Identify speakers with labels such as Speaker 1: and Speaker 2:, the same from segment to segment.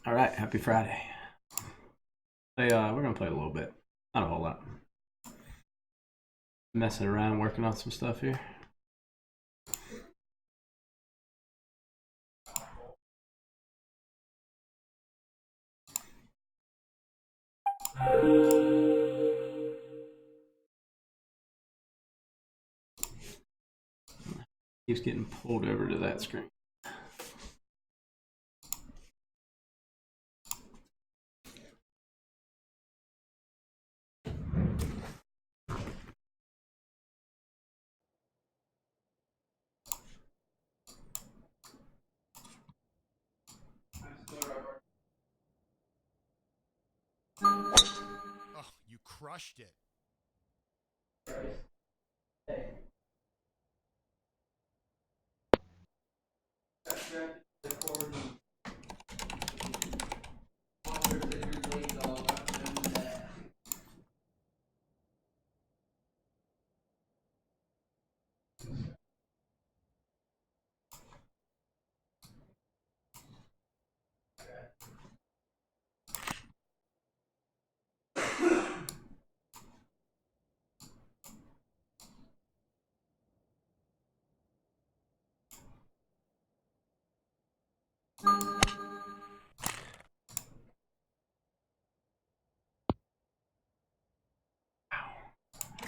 Speaker 1: All right, happy Friday. We're gonna play a little bit, not a whole lot. Messing around, working on some stuff here. Keeps getting pulled over to that screen.
Speaker 2: Oh, you crushed it.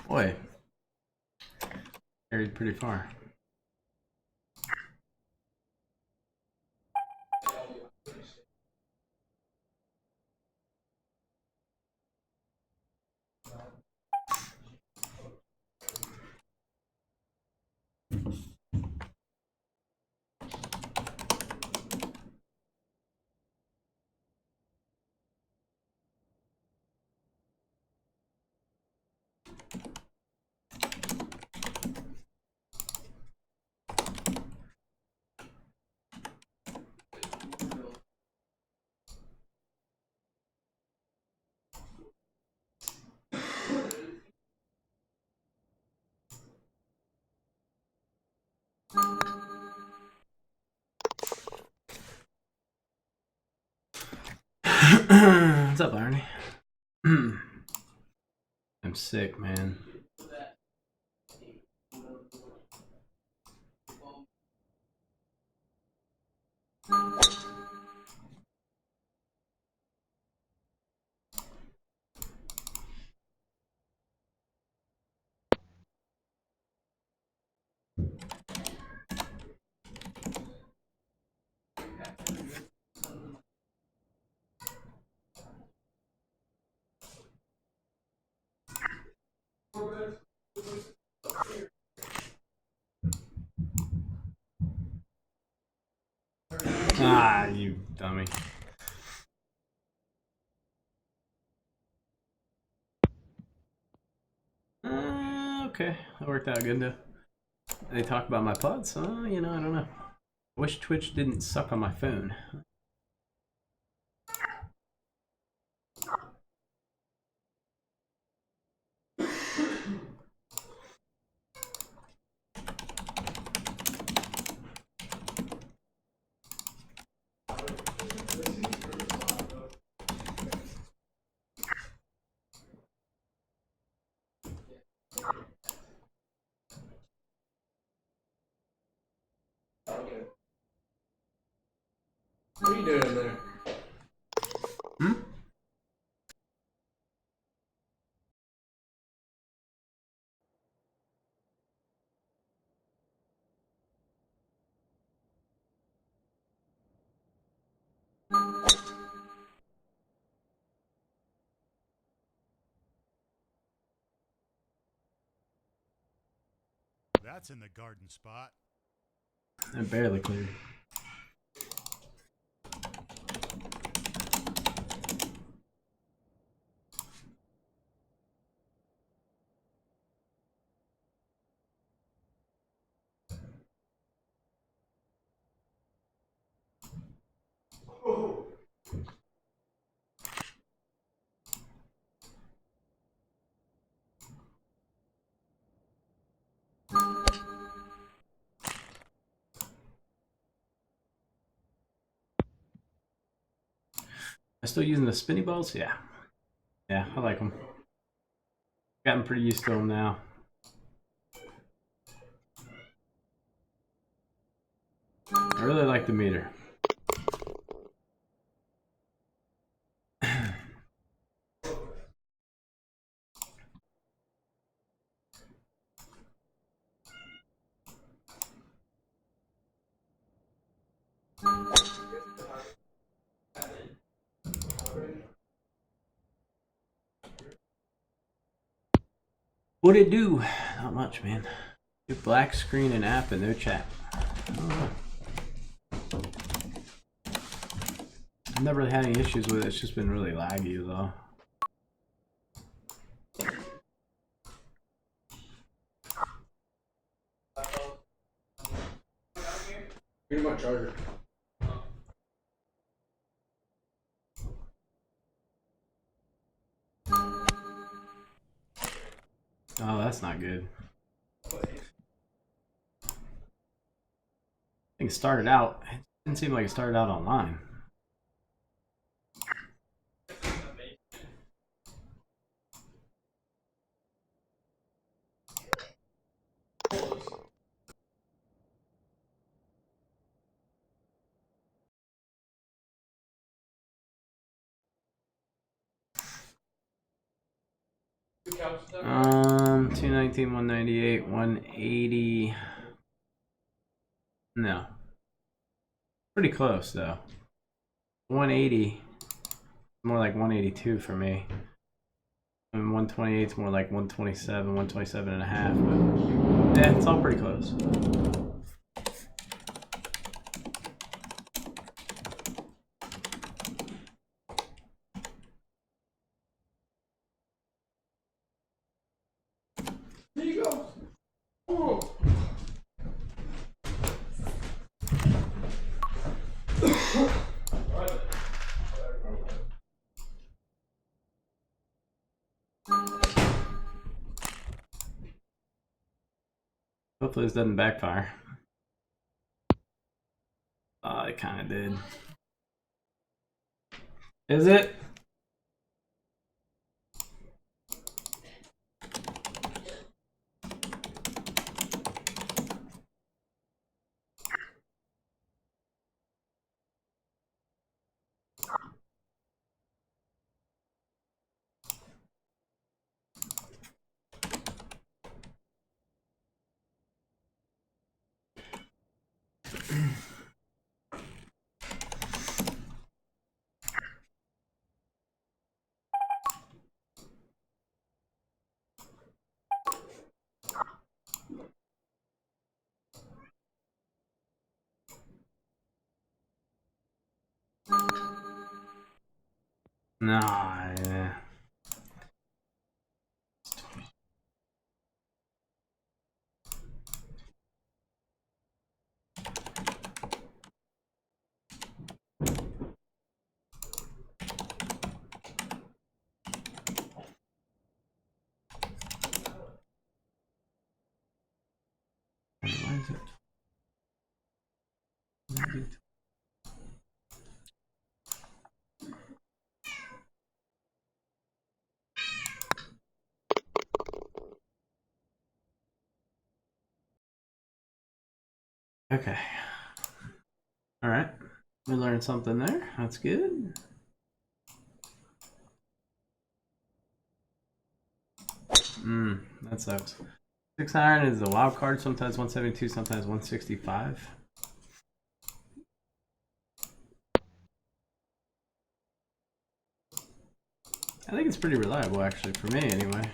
Speaker 1: Boy, carried pretty far. What's up, Arnie? I'm sick, man. Ah, you dummy. Okay, that worked out good though. They talk about my pods, I don't know. I wish Twitch didn't suck on my phone.
Speaker 3: What are you doing in there?
Speaker 2: That's in the garden spot.
Speaker 1: I barely cleared. I still using the spinny balls? Yeah. Yeah, I like them. Gotten pretty used to them now. I really like the meter. What'd it do? Not much, man. Black screen and app and no chat. I've never really had any issues with it. It's just been really laggy though.
Speaker 3: Here's my charger.
Speaker 1: Oh, that's not good. I think it started out. It didn't seem like it started out online. Um, 219, 198, 180. No. Pretty close though. 180. More like 182 for me. And 128 is more like 127, 127 and a half. But yeah, it's all pretty close.
Speaker 3: Here you go. Oh.
Speaker 1: Hopefully this doesn't backfire. It kind of did. Is it? Nah, yeah. Why is it? Okay. All right. We learned something there. That's good. That sucks. 6 iron is the wild card. Sometimes 172, sometimes 165. I think it's pretty reliable, actually, for me anyway.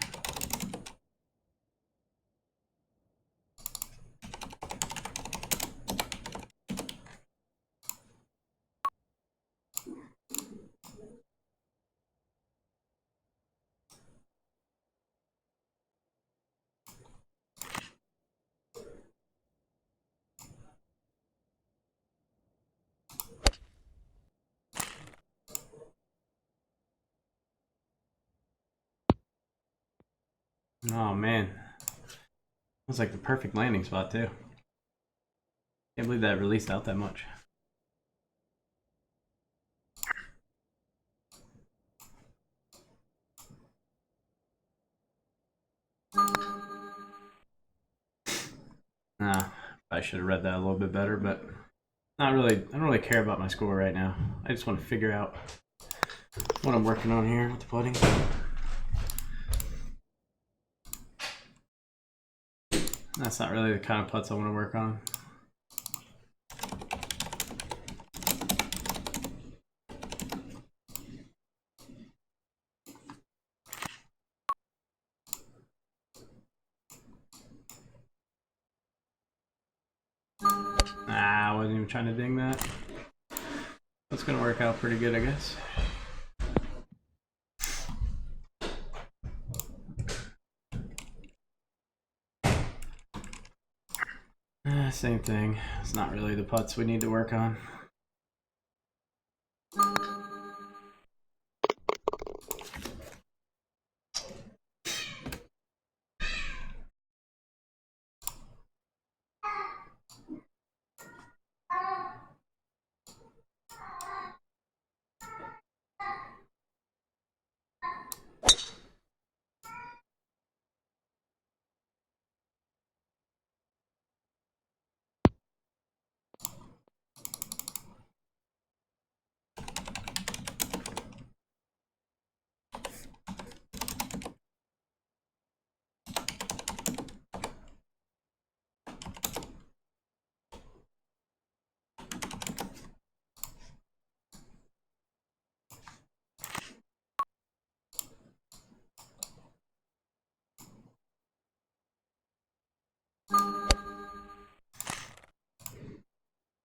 Speaker 1: Oh man, that's like the perfect landing spot too. Can't believe that released out that much. Nah, I should have read that a little bit better, but not really. I don't really care about my score right now. I just want to figure out what I'm working on here with the putting. That's not really the kind of putts I want to work on. I wasn't even trying to ding that. That's gonna work out pretty good, I guess. Same thing. It's not really the putts we need to work on.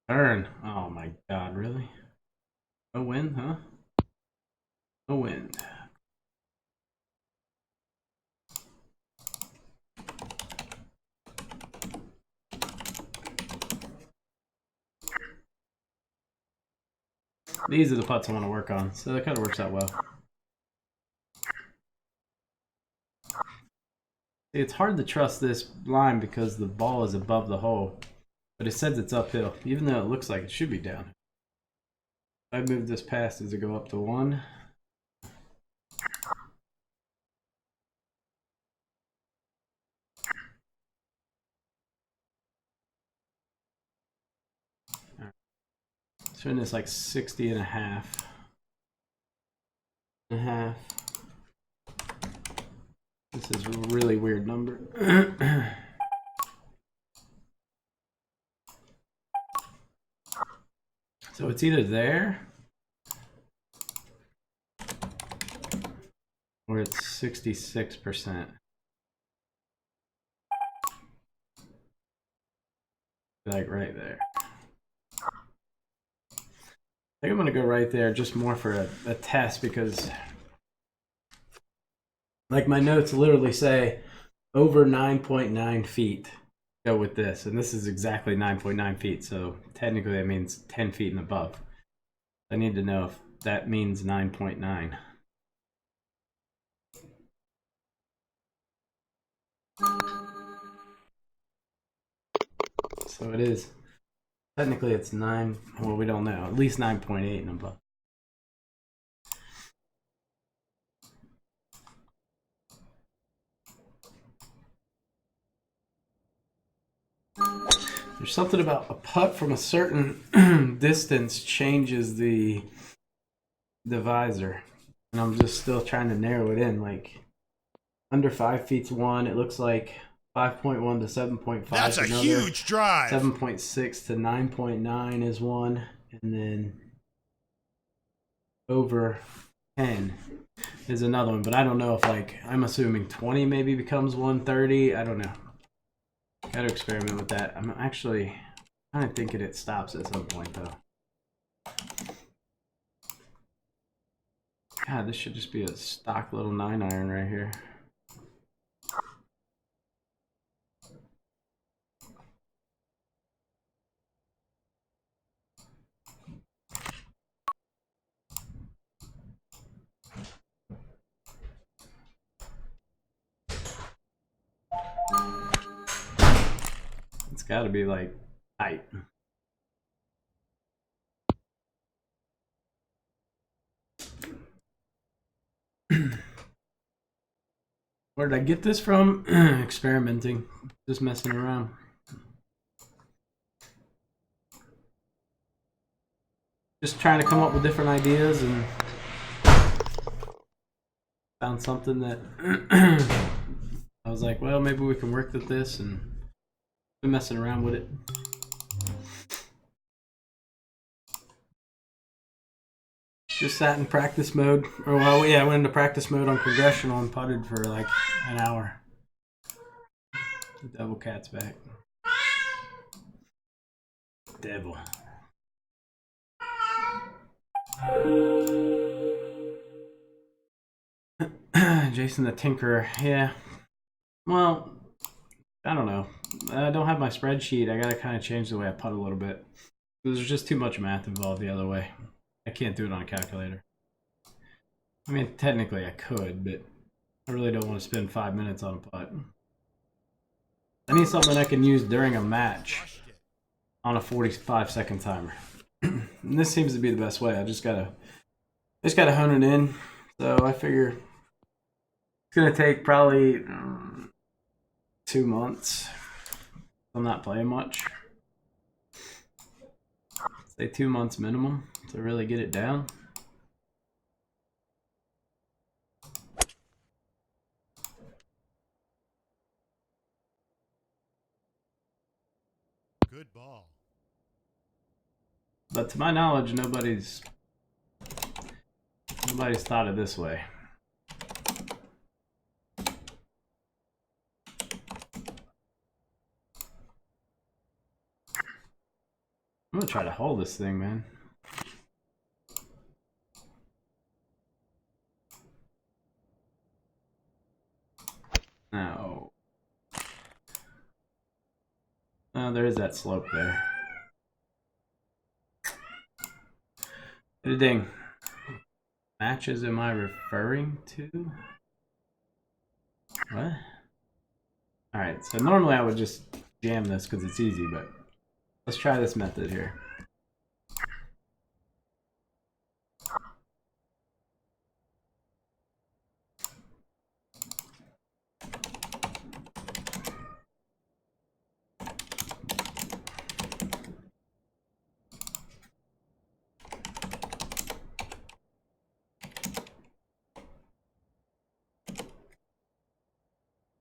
Speaker 1: Turn. Oh my god, really? No wind, huh? No wind. These are the putts I want to work on, so that kind of works out well. It's hard to trust this line because the ball is above the hole, but it says it's uphill, even though it looks like it should be down. If I move this past, does it go up to 1? So in this like 60 and a half. This is a really weird number. So it's either there or it's 66%. Like right there. I think I'm gonna go right there just more for a test because like my notes literally say over 9.9 feet. Go with this, and this is exactly 9.9 feet, so technically that means 10 feet and above. I need to know if that means 9.9. So it is. Technically it's 9, well we don't know, at least 9.8 and above. There's something about a putt from a certain distance changes the visor. And I'm just still trying to narrow it in. Like under 5 feet's 1. It looks like 5.1 to 7.5.
Speaker 2: That's a
Speaker 1: another.
Speaker 2: huge drive.
Speaker 1: 7.6 to 9.9 is one. And then over 10 is another one. But I don't know if like, I'm assuming 20 maybe becomes 130. I don't know. Gotta experiment with that. I'm actually kind of thinking it stops at some point though. God, this should just be a stock little 9-iron right here. It's got to be like tight. Where did I get this from? Experimenting, just messing around. Just trying to come up with different ideas, and found something that I was like, well, maybe we can work with this, and been messing around with it. Just sat in practice mode. Or, well, yeah, I went into practice mode on Congressional and putted for like an hour. The devil cat's back. Devil. Jason the Tinkerer. Yeah. Well, I don't know. I don't have my spreadsheet. I gotta kind of change the way I putt a little bit. There's just too much math involved the other way. I can't do it on a calculator. I mean, technically I could, but I really don't want to spend 5 minutes on a putt. I need something I can use during a match on a 45-second timer. And this seems to be the best way. I just gotta hone it in. So I figure it's gonna take probably 2 months. I'm not playing much. Say 2 months minimum to really get it down.
Speaker 2: Good ball.
Speaker 1: But to my knowledge, nobody's thought of this way. I'm gonna try to hold this thing, man. No. Oh, there is that slope there. Ding. Matches am I referring to? What? Alright, so normally I would just jam this because it's easy, but let's try this method here.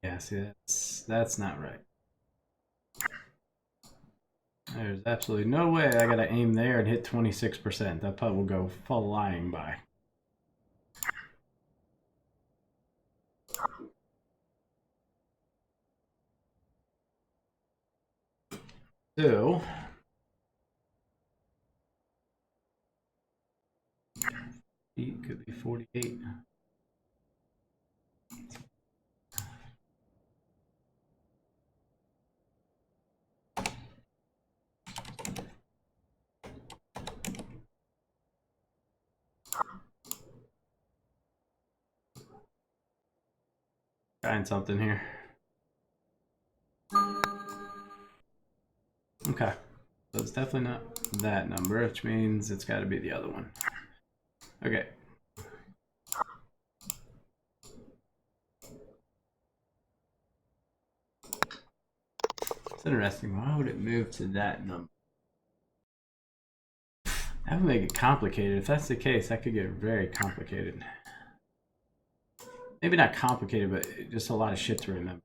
Speaker 1: Yeah, see, that's not right. There's absolutely no way I gotta aim there and hit 26%. That putt will go flying by. So, it could be 48. Trying something here. Okay, so it's definitely not that number, which means it's got to be the other one. Okay. It's interesting. Why would it move to that number? That would make it complicated. If that's the case, that could get very complicated. Maybe not complicated, but just a lot of shit to remember.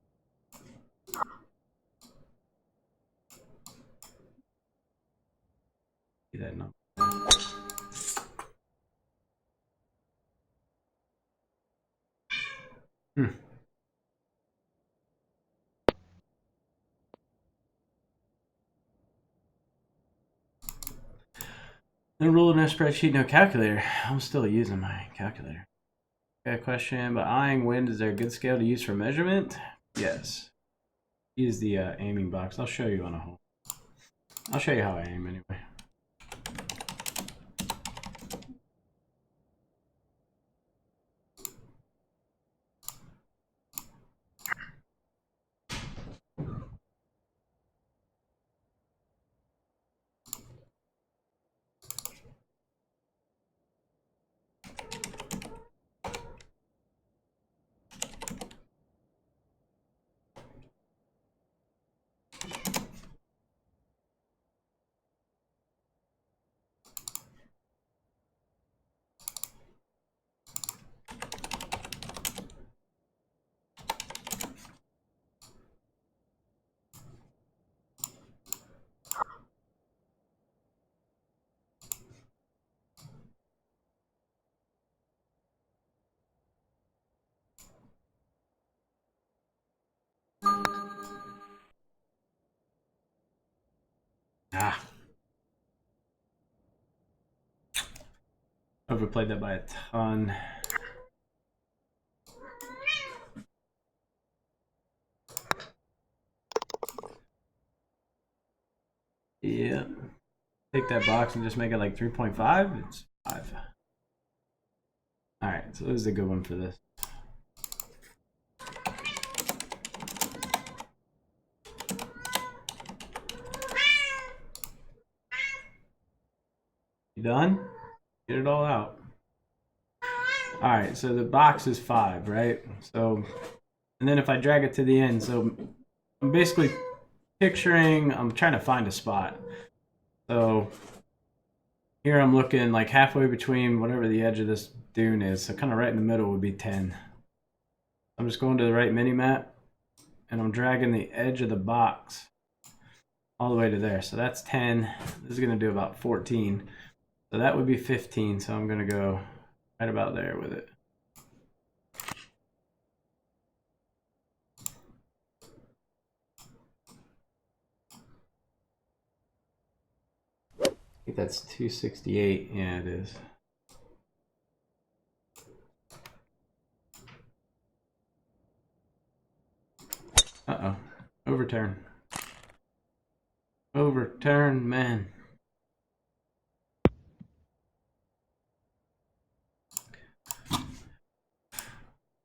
Speaker 1: See that number. No rule, no spreadsheet, no calculator. I'm still using my calculator. Got a question about eyeing wind. Is there a good scale to use for measurement? Yes. Use the aiming box. I'll show you on a hole. I'll show you how I aim anyway. Ah. Overplayed that by a ton. Yeah. Take that box and just make it like 3.5. It's 5. Alright, so this is a good one for this. You done? Get it all out. Alright, so the box is 5, right? So, and then if I drag it to the end, so I'm basically picturing, I'm trying to find a spot. So here I'm looking like halfway between whatever the edge of this dune is. So kind of right in the middle would be 10. I'm just going to the right mini map and I'm dragging the edge of the box all the way to there. So that's 10. This is going to do about 14. So that would be 15. So I'm going to go right about there with it. I think that's 268. Yeah, it is. Uh-oh. Overturn. Overturn, man.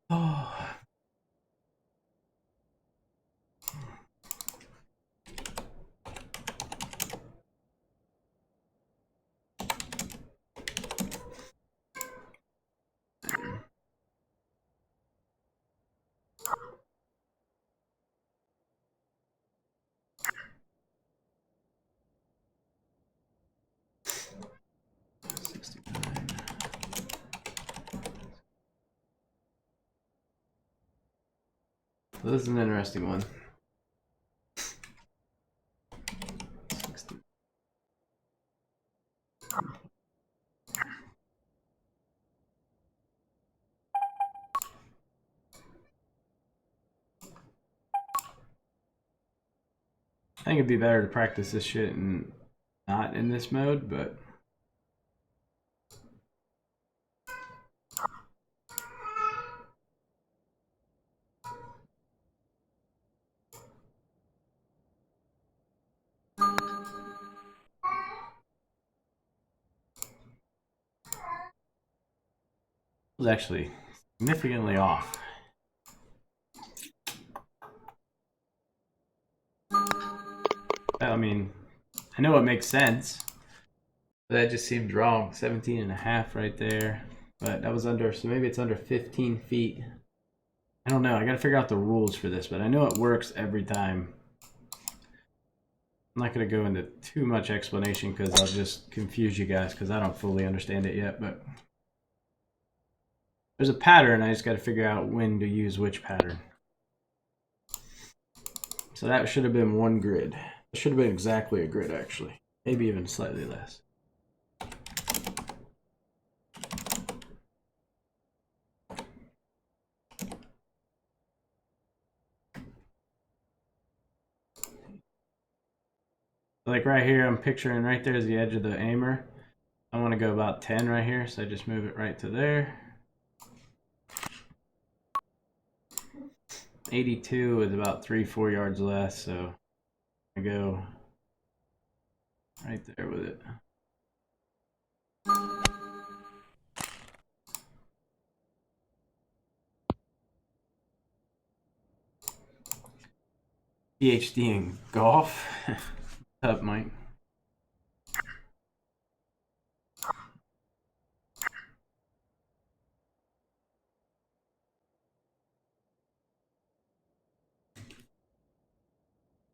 Speaker 1: Oh. So this is an interesting one. I think it'd be better to practice this shit and not in this mode, but it was actually significantly off. I mean, I know it makes sense, but that just seemed wrong. 17 and a half right there, but that was under, so maybe it's under 15 feet. I don't know. I gotta figure out the rules for this, but I know it works every time. I'm not gonna go into too much explanation because I'll just confuse you guys because I don't fully understand it yet, but there's a pattern. I just gotta figure out when to use which pattern. So that should have been one grid. It should have been exactly a grid, actually. Maybe even slightly less. Like right here, I'm picturing right there is the edge of the aimer. I want to go about 10 right here, so I just move it right to there. 82 is about 3-4 yards less, so I go right there with it. PhD in golf. What's up, Mike?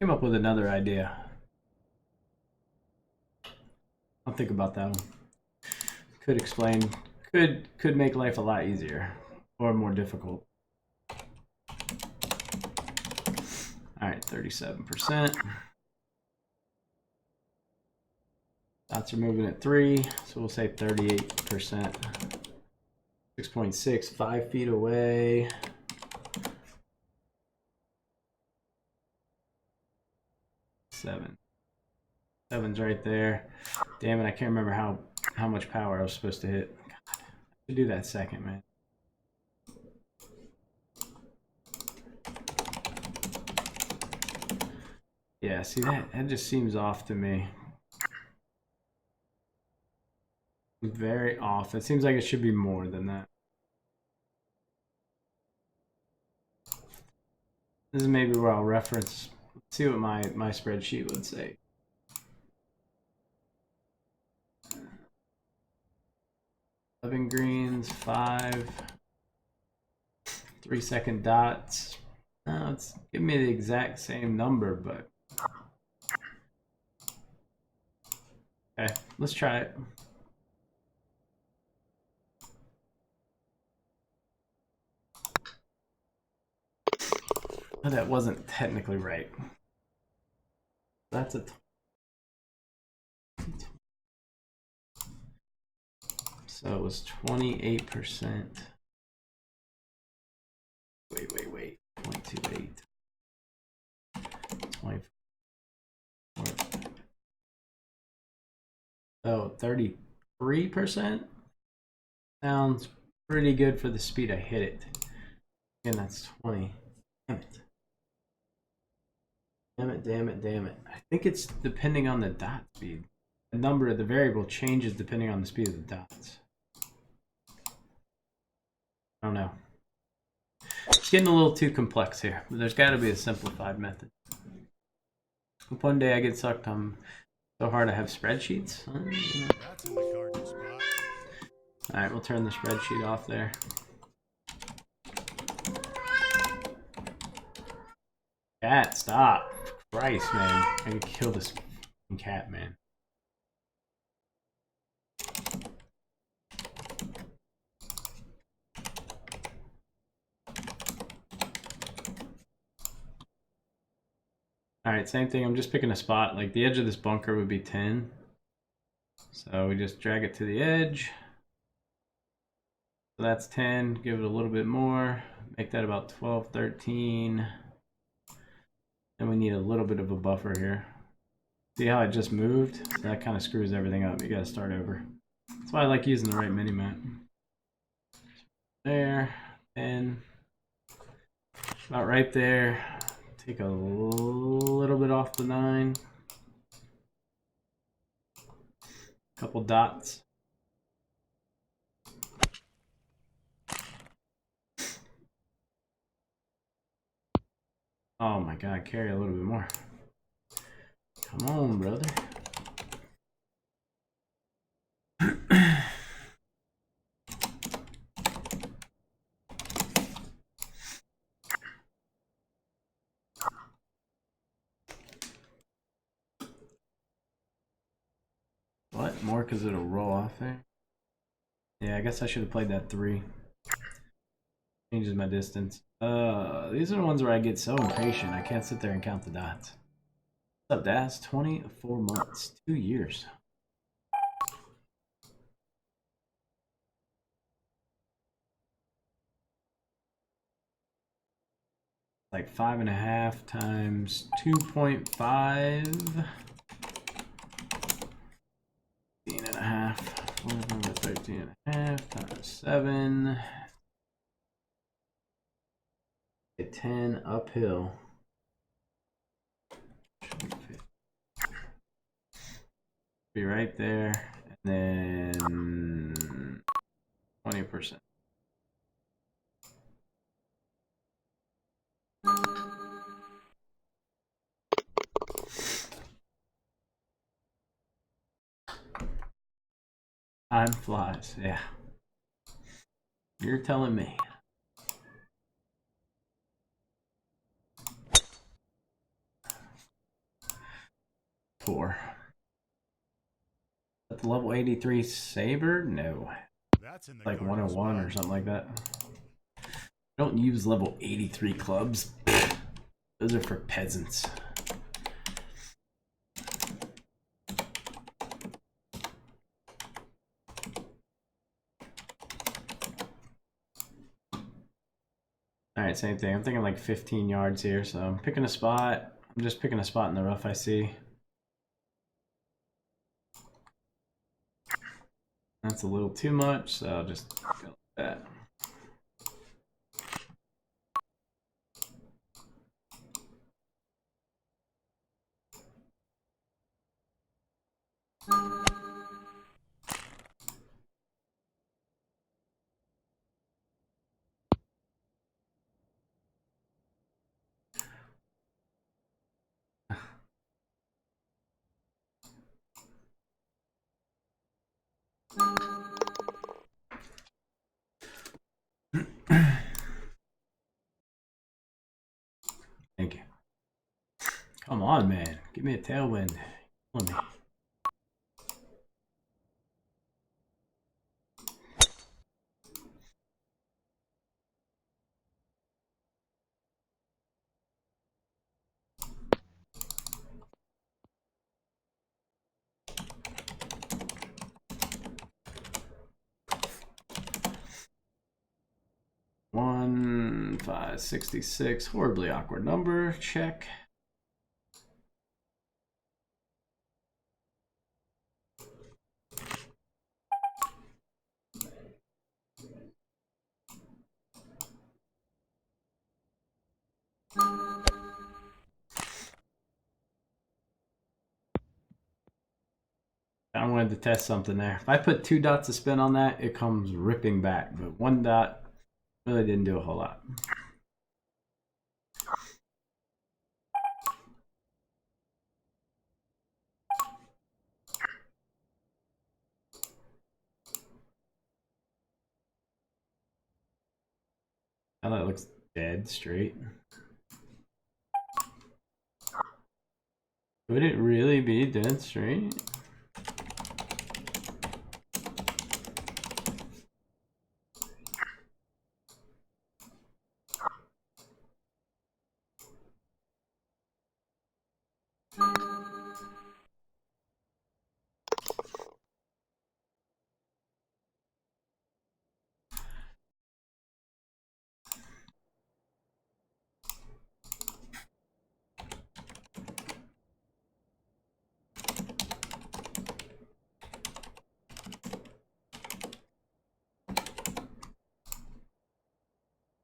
Speaker 1: Came up with another idea. I'll think about that one. Could explain, could make life a lot easier or more difficult. All right, 37%. Dots are moving at 3, so we'll say 38%. 6.6, 5 feet away. Seven. 7's right there. Damn it, I can't remember how much power I was supposed to hit. God, I should do that second, man. Yeah, see that just seems off to me. Very off. It seems like it should be more than that. This is maybe where I'll reference. Let's see what my spreadsheet would say. Living greens, 5. 3-second dots. No, it's giving me the exact same number, but okay, let's try it. Oh, that wasn't technically right. That's a so it was 28%. Wait. 0.28. 24. Oh, 33%? Sounds pretty good for the speed I hit it. Again, that's 20. Damn it. I think it's depending on the dot speed. The number of the variable changes depending on the speed of the dots. I don't know. It's getting a little too complex here, but there's got to be a simplified method. If one day I get sucked on so hard I have spreadsheets.
Speaker 2: That's in the garden spot.
Speaker 1: Alright, we'll turn the spreadsheet off there. Cat, stop. Christ, man. I can kill this cat, man. Alright, same thing. I'm just picking a spot. Like the edge of this bunker would be 10. So we just drag it to the edge. So that's 10. Give it a little bit more. Make that about 12, 13. And we need a little bit of a buffer here. See how it just moved? So that kind of screws everything up. You gotta start over. That's why I like using the right mini map. There. 10. About right there. Take a little bit off the 9. Couple dots. Oh my god, carry a little bit more. Come on, brother. What? More because it'll roll off there? Yeah, I guess I should have played that 3. Changes my distance. These are the ones where I get so impatient I can't sit there and count the dots. What's up, Daz? 24 months. 2 years. Like 5.5 times 2.5. 13.5. 13.5 times 7. 10 uphill. Be right there. And then 20%. Time flies, yeah. You're telling me. Four. At the level 83 saber? No.
Speaker 2: That's in the
Speaker 1: Like
Speaker 2: garden
Speaker 1: 101
Speaker 2: spot.
Speaker 1: or something like that. Don't use level 83 clubs. Those are for peasants. Alright, same thing. I'm thinking like 15 yards here, so I'm picking a spot. I'm just picking a spot in the rough I see. That's a little too much, so I'll just go like that. Thank you. Come on, man. Give me a tailwind. Kill me. One 566, horribly awkward number. Check. I wanted to test something there. If I put 2 dots of spin on that, it comes ripping back, but 1 dot really didn't do a whole lot. Now that looks dead straight. Would it really be dead straight?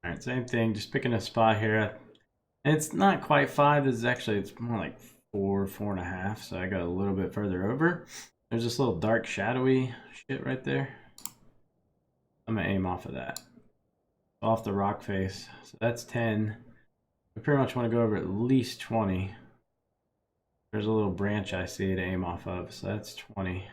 Speaker 1: Alright, same thing, just picking a spot here. And it's not quite 5, this is actually, it's more like 4, 4.5, so I got a little bit further over. There's this little dark shadowy shit right there. I'm gonna aim off of that. Off the rock face. So that's 10. We pretty much want to go over at least 20. There's a little branch I see to aim off of, so that's 20.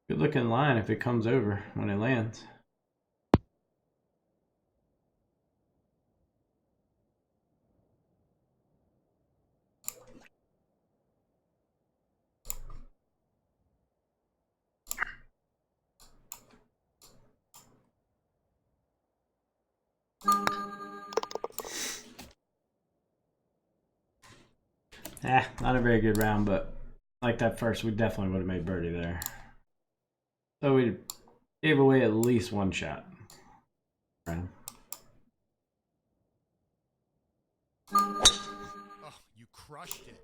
Speaker 1: Good looking line if it comes over when it lands. Not a very good round, but like that first, we definitely would have made birdie there. So we gave away at least 1 shot. Right.
Speaker 2: Oh, you crushed it.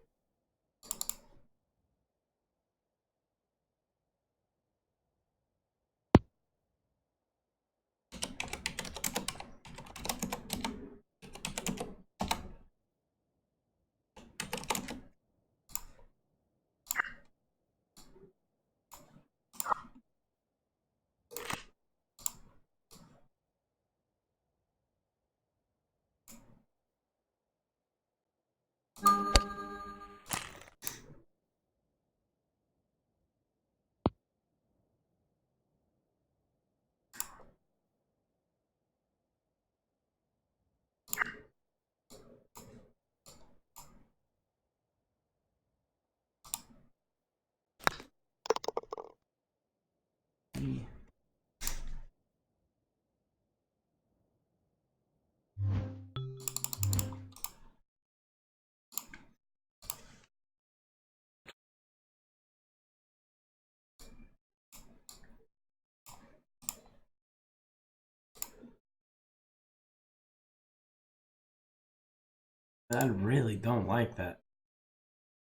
Speaker 1: I really don't like that.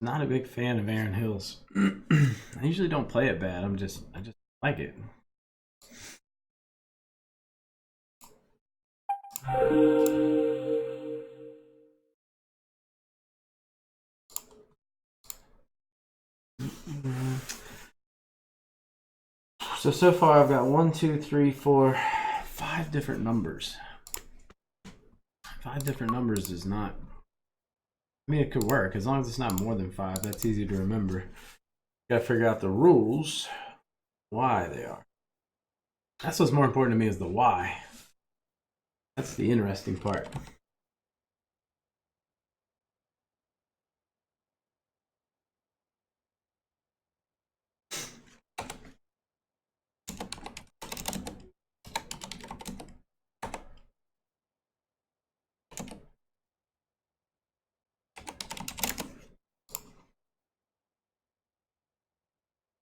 Speaker 1: Not a big fan of Aaron Hill's. I usually don't play it bad. I just like it. So far I've got 1, 2, 3, 4, 5 different numbers. 5 different numbers is not. I mean, it could work as long as it's not more than 5. That's easy to remember. Got to figure out the rules, why they are. That's what's more important to me is the why. That's the interesting part.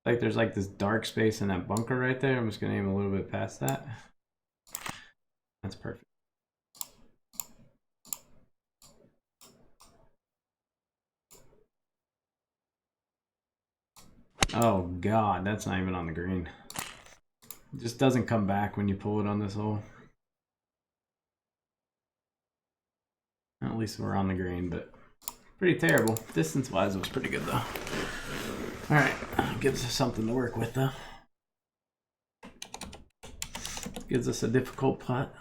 Speaker 1: Like there's like this dark space in that bunker right there. I'm just gonna aim a little bit past that. That's perfect. Oh God, that's not even on the green. It just doesn't come back when you pull it on this hole. At least we're on the green, but pretty terrible. Distance-wise, it was pretty good though. All right, gives us something to work with though. Gives us a difficult putt.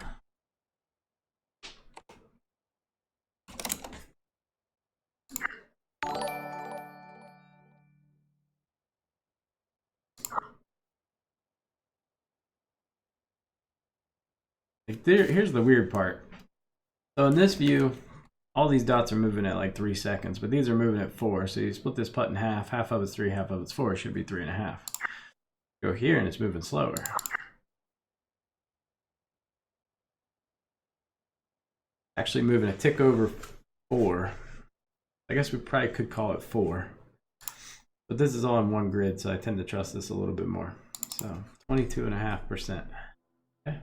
Speaker 1: Like here's the weird part. So in this view, all these dots are moving at like 3 seconds, but these are moving at 4. So you split this putt in half. Half of it's 3, half of it's 4. It should be 3.5. Go here and it's moving slower. Actually moving a tick over 4. I guess we probably could call it 4. But this is all in one grid, so I tend to trust this a little bit more. So 22.5%. Okay.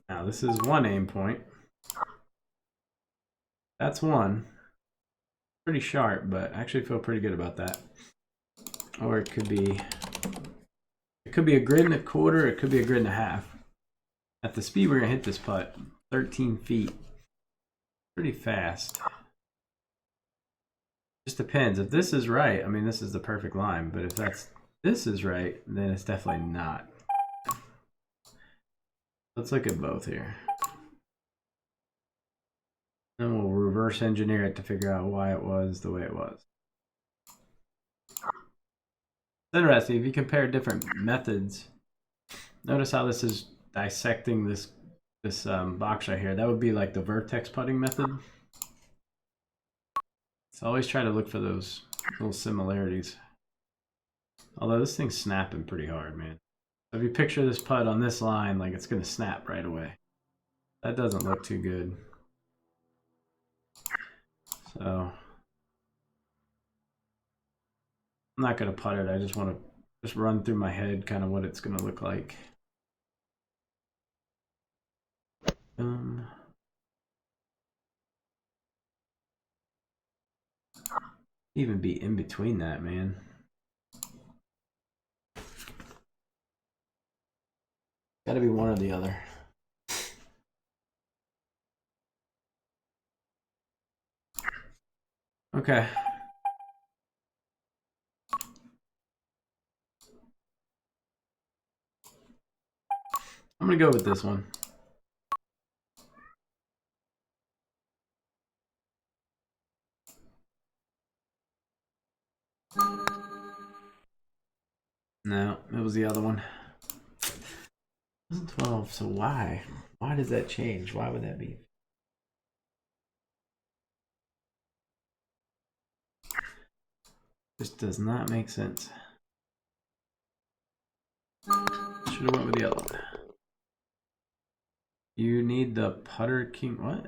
Speaker 1: Now this is one aim point. That's one. Pretty sharp, but I actually feel pretty good about that. Or it could be a grid and a quarter, it could be a grid and a half. At the speed we're gonna hit this putt, 13 feet. Pretty fast. Just depends. If this is right, I mean this is the perfect line, but if this is right, then it's definitely not. Let's look at both here. Then we'll reverse engineer it to figure out why it was the way it was. It's interesting, if you compare different methods, notice how this is dissecting this box right here. That would be like the vertex putting method. So always try to look for those little similarities. Although this thing's snapping pretty hard, man. So if you picture this putt on this line, like it's gonna snap right away. That doesn't look too good. So I'm not gonna putt it. I just want to run through my head kind of what it's gonna look like. Even be in between that, man. Gotta be one or the other. Okay. I'm gonna go with this one. No, it was the other one. It wasn't 12, so why? Why does that change? Why would that be? This does not make sense. Should have went with the other one. You need the putter king. What?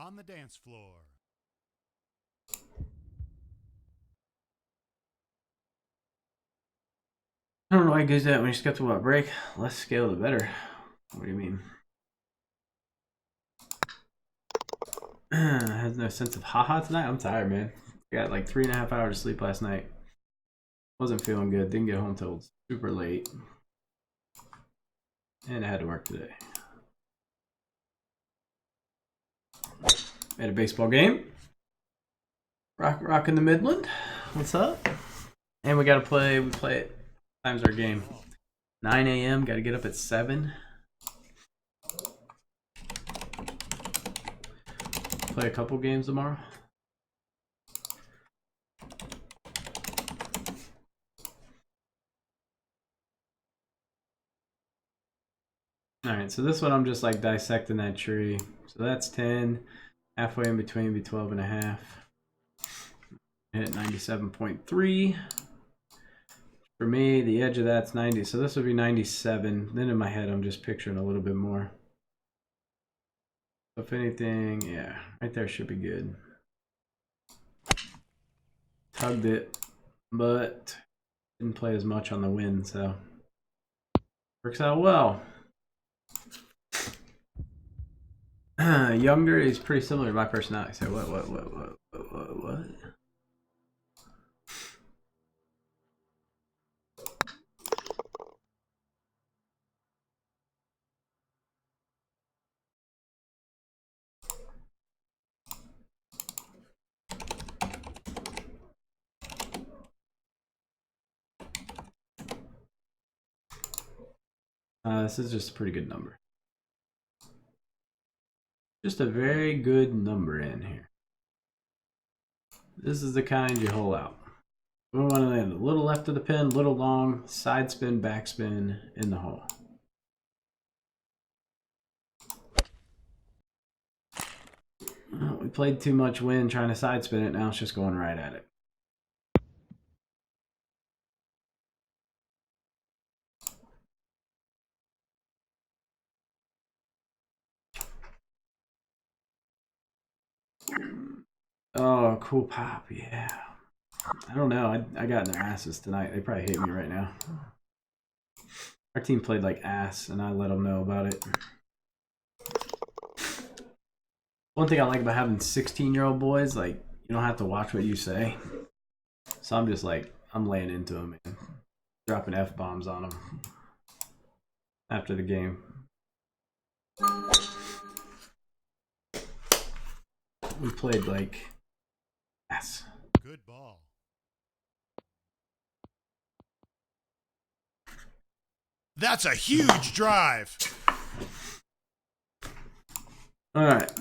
Speaker 2: On the dance floor.
Speaker 1: I don't know why he goes that when you skip to what break. Less scale, the better. What do you mean? Has no sense of haha tonight. I'm tired, man. Got like 3.5 hours of sleep last night. Wasn't feeling good. Didn't get home till super late. And I had to work today. At a baseball game. Rocking the Midland. What's up? And we gotta play. We play it. Time's our game. 9 a.m. Gotta get up at 7. Play a couple games tomorrow. Alright, so this one I'm just like dissecting that tree. So that's 10. Halfway in between be 12.5. Hit 97.3. For me, the edge of that's 90. So this would be 97. Then in my head, I'm just picturing a little bit more. If anything, yeah, right there should be good. Tugged it, but didn't play as much on the wind, so works out well. Younger is pretty similar to my personality. So what? This is just a pretty good number. Just a very good number in here. This is the kind you hole out. We want to land a little left of the pin, little long, side spin, back spin in the hole. We played too much wind trying to side spin it. Now it's just going right at it. Oh, cool pop, yeah. I don't know. I got in their asses tonight. They probably hate me right now. Our team played like ass, and I let them know about it. One thing I like about having 16-year-old boys, like, you don't have to watch what you say. So I'm just like, I'm laying into them and dropping F-bombs on them after the game. We played like ass.
Speaker 2: Good ball. That's a huge drive.
Speaker 1: All right.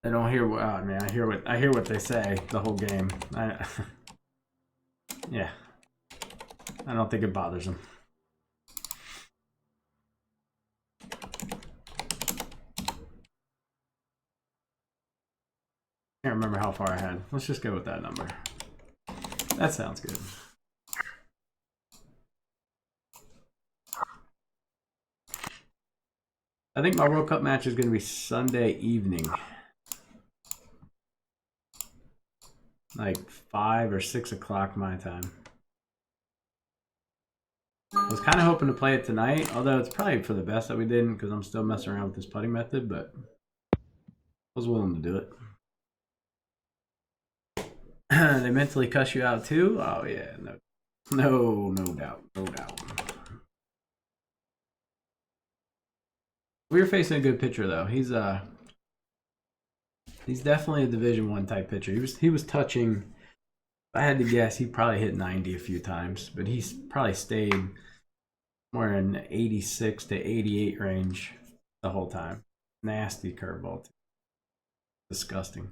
Speaker 1: I don't hear what I mean. I hear what they say the whole game. Yeah. I don't think it bothers them. Can't remember how far I had. Let's just go with that number. That sounds good. I think my World Cup match is going to be Sunday evening. Like 5 or 6 o'clock my time. I was kind of hoping to play it tonight, although it's probably for the best that we didn't because I'm still messing around with this putting method, but I was willing to do it. They mentally cuss you out too? Oh yeah, no doubt. We were facing a good pitcher though. He's definitely a Division I type pitcher. He was touching. If I had to guess, he probably hit 90 a few times, but he's probably stayed more in 86 to 88 range the whole time. Nasty curveball. Disgusting.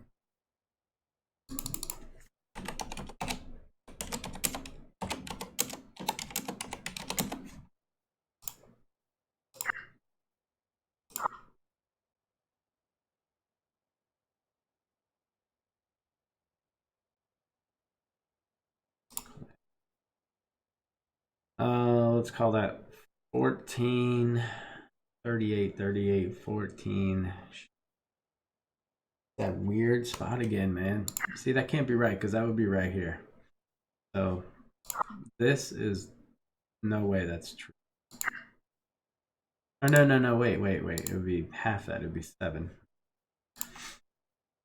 Speaker 1: Let's call that 14. 38, 38, 14. That weird spot again, man. See, that can't be right because that would be right here. So this is no way that's true. Oh, no, wait. It would be half that. It would be 7.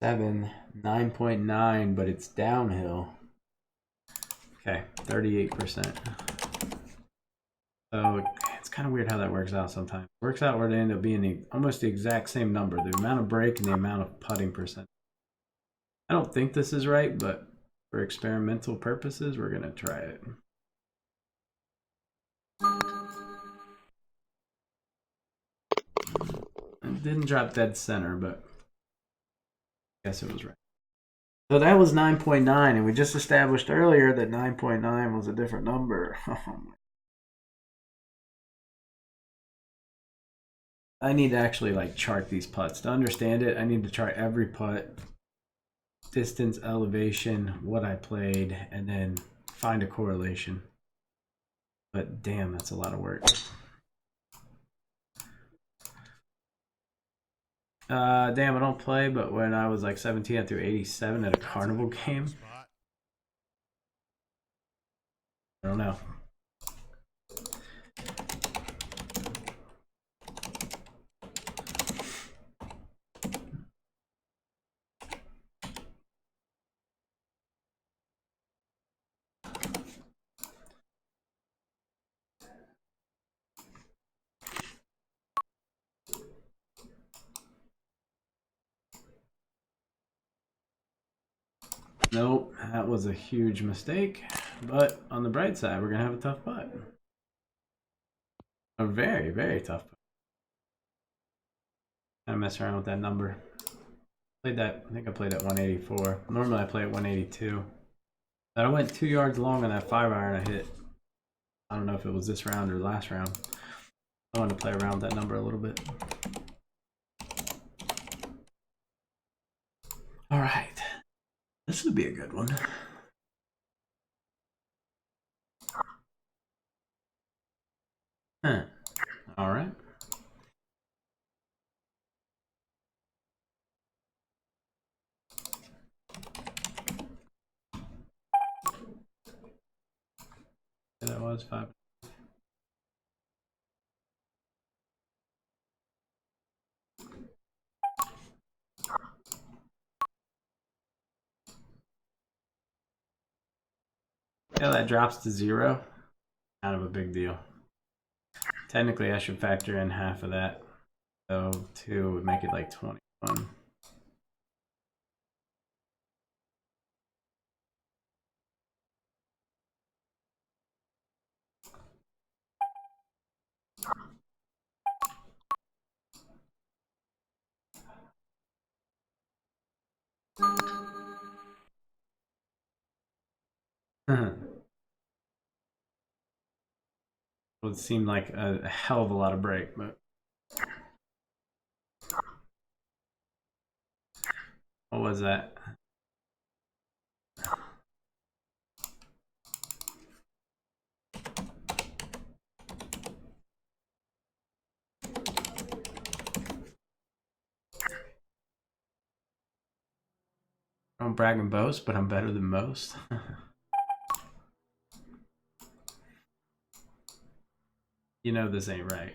Speaker 1: 9.9, but it's downhill. Okay, 38%. So it's kind of weird how that works out sometimes. It works out where they end up being almost the exact same number, the amount of break and the amount of putting percent. I don't think this is right, but for experimental purposes, we're going to try it. It didn't drop dead center, but I guess it was right. So that was 9.9, and we just established earlier that 9.9 was a different number. I need to actually like chart these putts. To understand it, I need to chart every putt, distance, elevation, what I played, and then find a correlation. But damn, that's a lot of work. Damn, I don't play, but when I was like 17, I threw 87 at a carnival game. I don't know. Nope, that was a huge mistake. But on the bright side, we're going to have a tough putt. A very, very tough putt. I mess around with that number. Played that, I think I played at 184. Normally I play at 182. But I went 2 yards long on that 5-iron I hit. I don't know if it was this round or last round. I wanted to play around with that number a little bit. All right. This would be a good one. Huh. All right. Yeah, that was 5. Yeah, that drops to 0. Kind of a big deal. Technically, I should factor in half of that. So 2 would make it like 21. Would seem like a hell of a lot of break, but what was that? I don't brag and boast, but I'm better than most. You know this ain't right.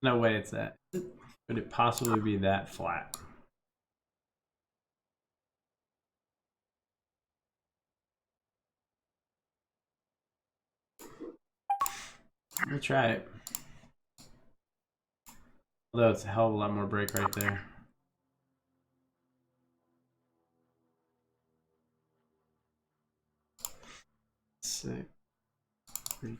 Speaker 1: No way it's that. Could it possibly be that flat? We'll try it. Although it's a hell of a lot more break right there. Six. 32.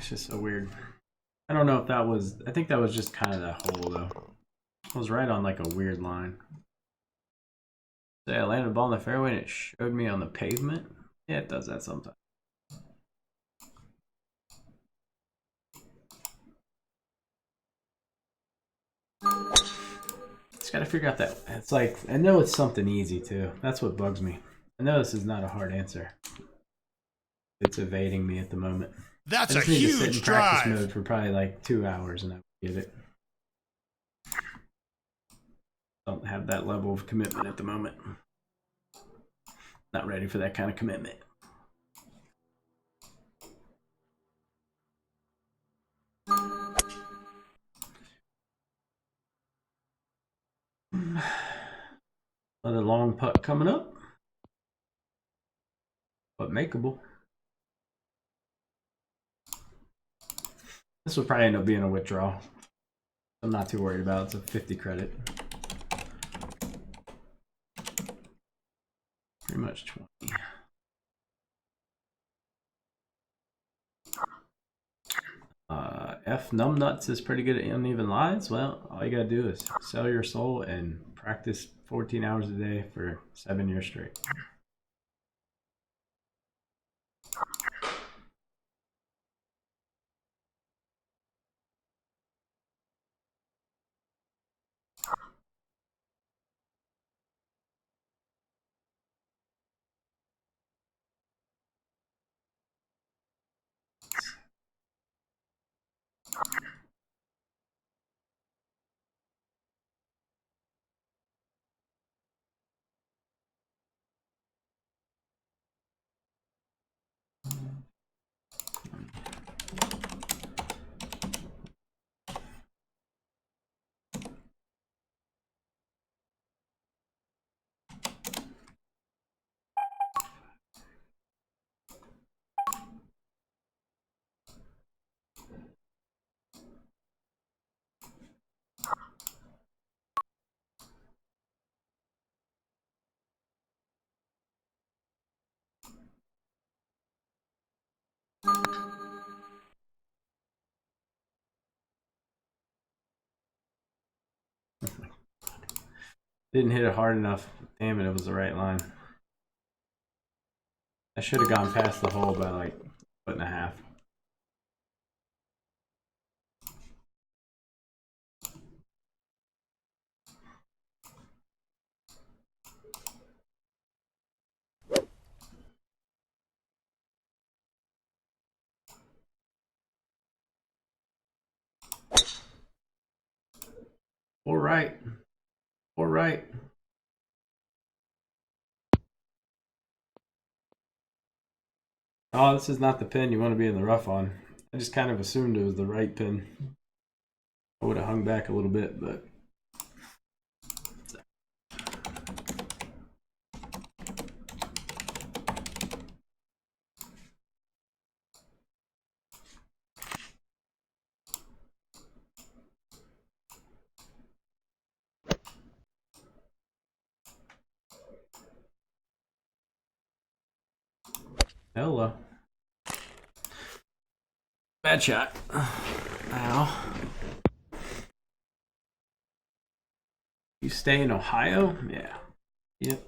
Speaker 1: It's just so weird. I don't know if that was, I think that was just kind of that hole though. It was right on like a weird line. Say I landed the ball in the fairway and it showed me on the pavement. Yeah, it does that sometimes. Just gotta figure out that. It's like, I know it's something easy too. That's what bugs me. I know this is not a hard answer. It's evading me at the moment.
Speaker 2: That's
Speaker 1: I
Speaker 2: a
Speaker 1: just need to sit in
Speaker 2: huge
Speaker 1: practice
Speaker 2: drive.
Speaker 1: mode for probably like 2 hours and I would get it. Don't have that level of commitment at the moment. Not ready for that kind of commitment. Another long putt coming up, but makeable. This will probably end up being a withdrawal. I'm not too worried about it. It's a 50 credit. Pretty much 20. F numbnuts is pretty good at uneven lines. Well, all you gotta do is sell your soul and practice 14 hours a day for 7 years straight. Didn't hit it hard enough. Damn it, it was the right line. I should have gone past the hole by like a 1.5 feet. All right. All right. Oh, this is not the pin you want to be in the rough on. I just kind of assumed it was the right pin. I would have hung back a little bit, but hello. Bad shot. Ow. You stay in Ohio? Yeah. Yep.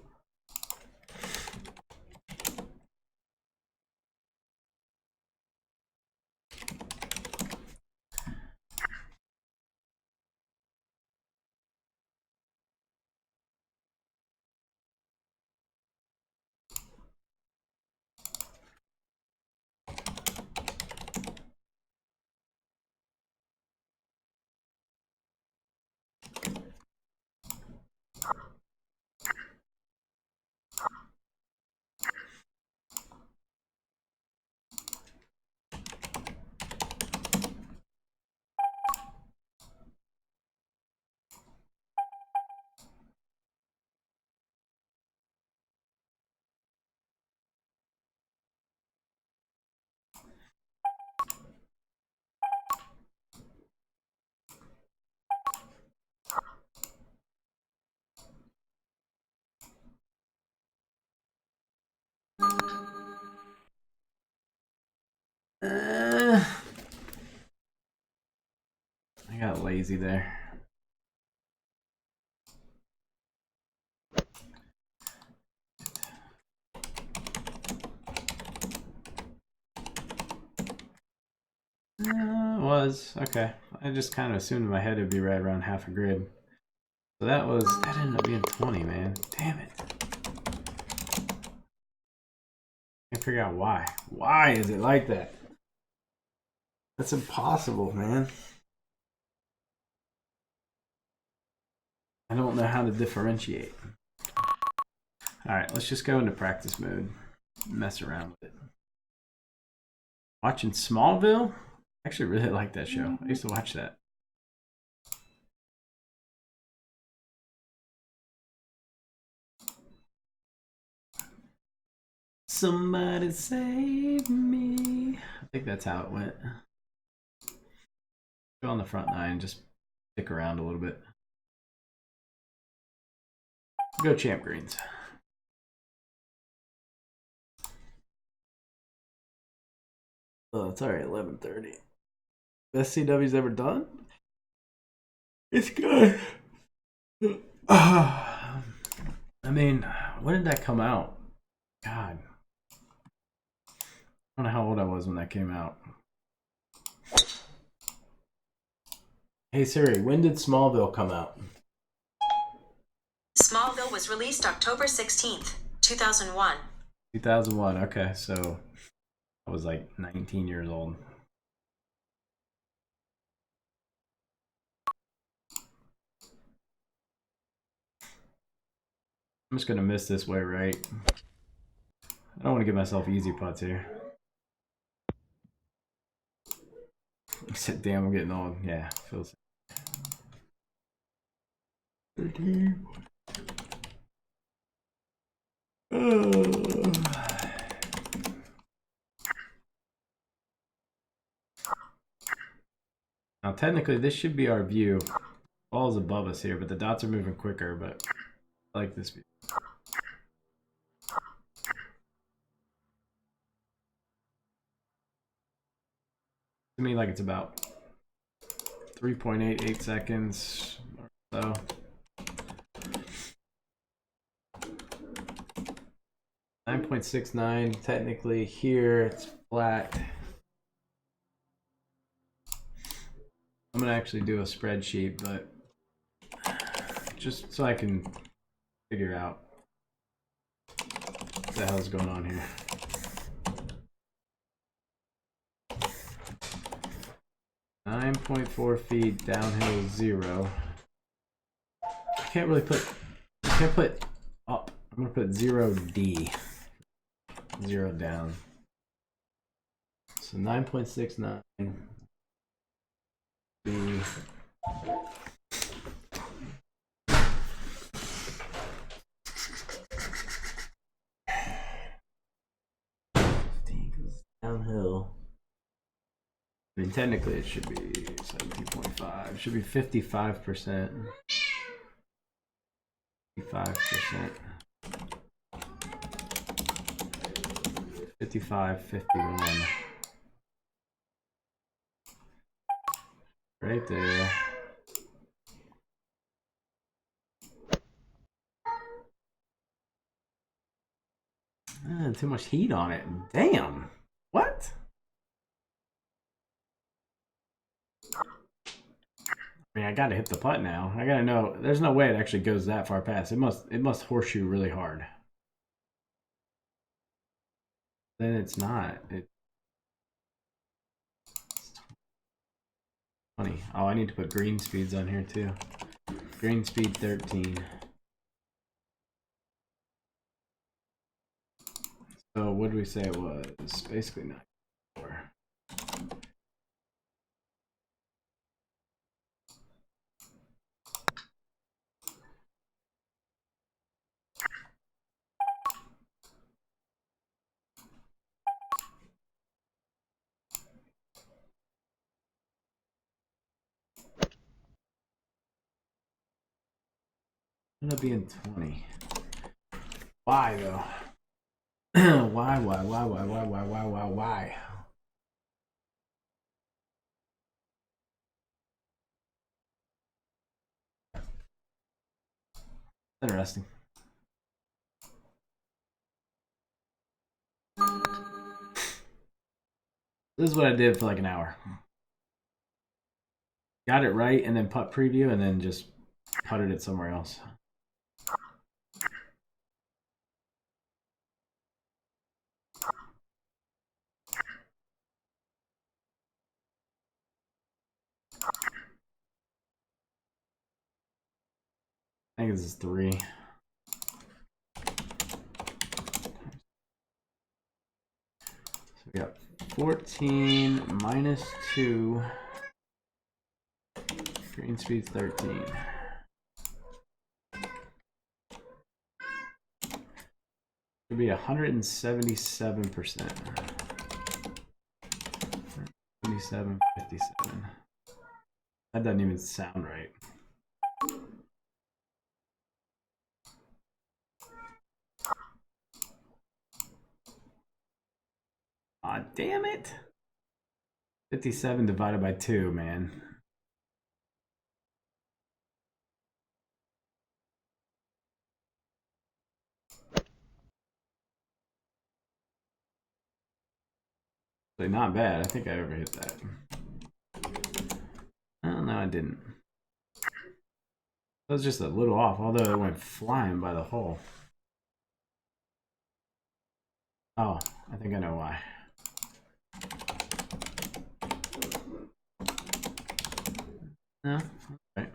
Speaker 1: I got lazy there. Was okay. I just kind of assumed in my head it'd be right around half a grid. So that ended up being 20, man. Damn it. Can't figure out why. Why is it like that? That's impossible, man. I don't know how to differentiate. Alright, let's just go into practice mode. Mess around with it. Watching Smallville? I actually really like that show. I used to watch that. Somebody save me. I think that's how it went. Go on the front nine, just stick around a little bit. Go champ greens. Oh, it's alright, 11:30. Best CW's ever done? It's good. I mean, when did that come out? God. I don't know how old I was when that came out. Hey Siri, when did Smallville come out?
Speaker 4: Smallville was released October 16th, 2001.
Speaker 1: 2001, okay, so I was like 19 years old. I'm just gonna miss this way right. I don't want to give myself easy putts here. I said, damn, I'm getting old. Yeah, feels. 13. Now, technically, this should be our view. Ball's above us here, but the dots are moving quicker, but I like this view. To me, like it's about 3.88 seconds or so. .69 technically here it's flat. I'm gonna actually do a spreadsheet, but just so I can figure out what the hell's going on here. .4 feet downhill 0. I can't put up. I'm gonna put 0D. 0 down. So 9.69 B. Downhill. I mean, technically it should be 17.5. It should be 55%. 55%. 55, 51. Right there. Too much heat on it. Damn. What? I mean, I gotta hit the putt now. I gotta know. There's no way it actually goes that far past. It must horseshoe really hard. Then it's not. It's 20. Oh, I need to put green speeds on here too. Green speed 13. So what did we say it was? Basically 94. Ended up being 20. Why though? Why? Interesting. This is what I did for like an hour. got it right and then putt preview and then just putted it somewhere else. I think this is 3. So we got 14 minus 2. Green speed's 13. Should be 177%. 77.57. That doesn't even sound right. Aw, damn it. 57 divided by 2, man. Actually, not bad. I think I overhit that. Oh, no, I didn't. That was just a little off, although it went flying by the hole. Oh, I think I know why. No? Alright.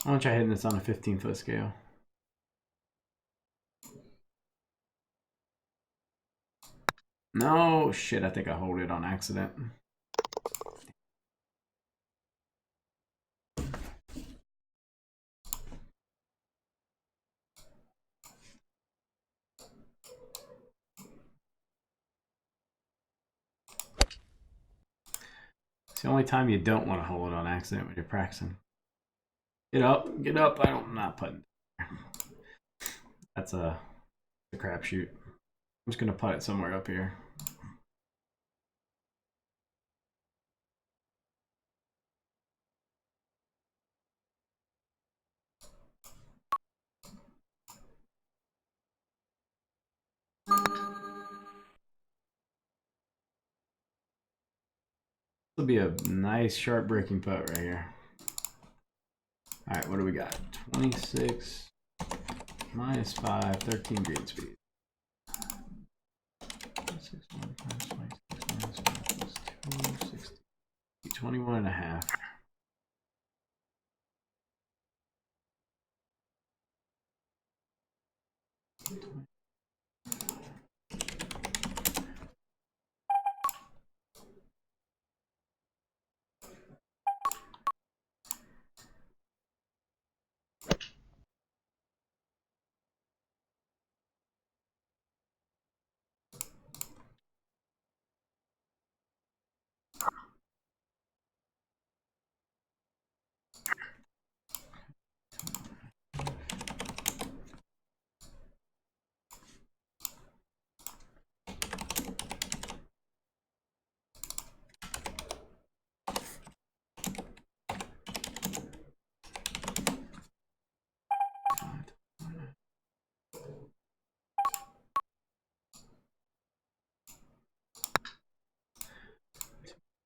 Speaker 1: Why don't you try hitting this on a 15-foot scale? No, shit, I think I hold it on accident. It's the only time you don't want to hold it on accident when you're practicing. Get up, get up. I'm not putting. That's a crapshoot. I'm just gonna put it somewhere up here. This will be a nice sharp breaking putt right here. All right, what do we got? 26 minus 5, 13 green speed. 26 minus 5 plus 2, 60, 21 and a half.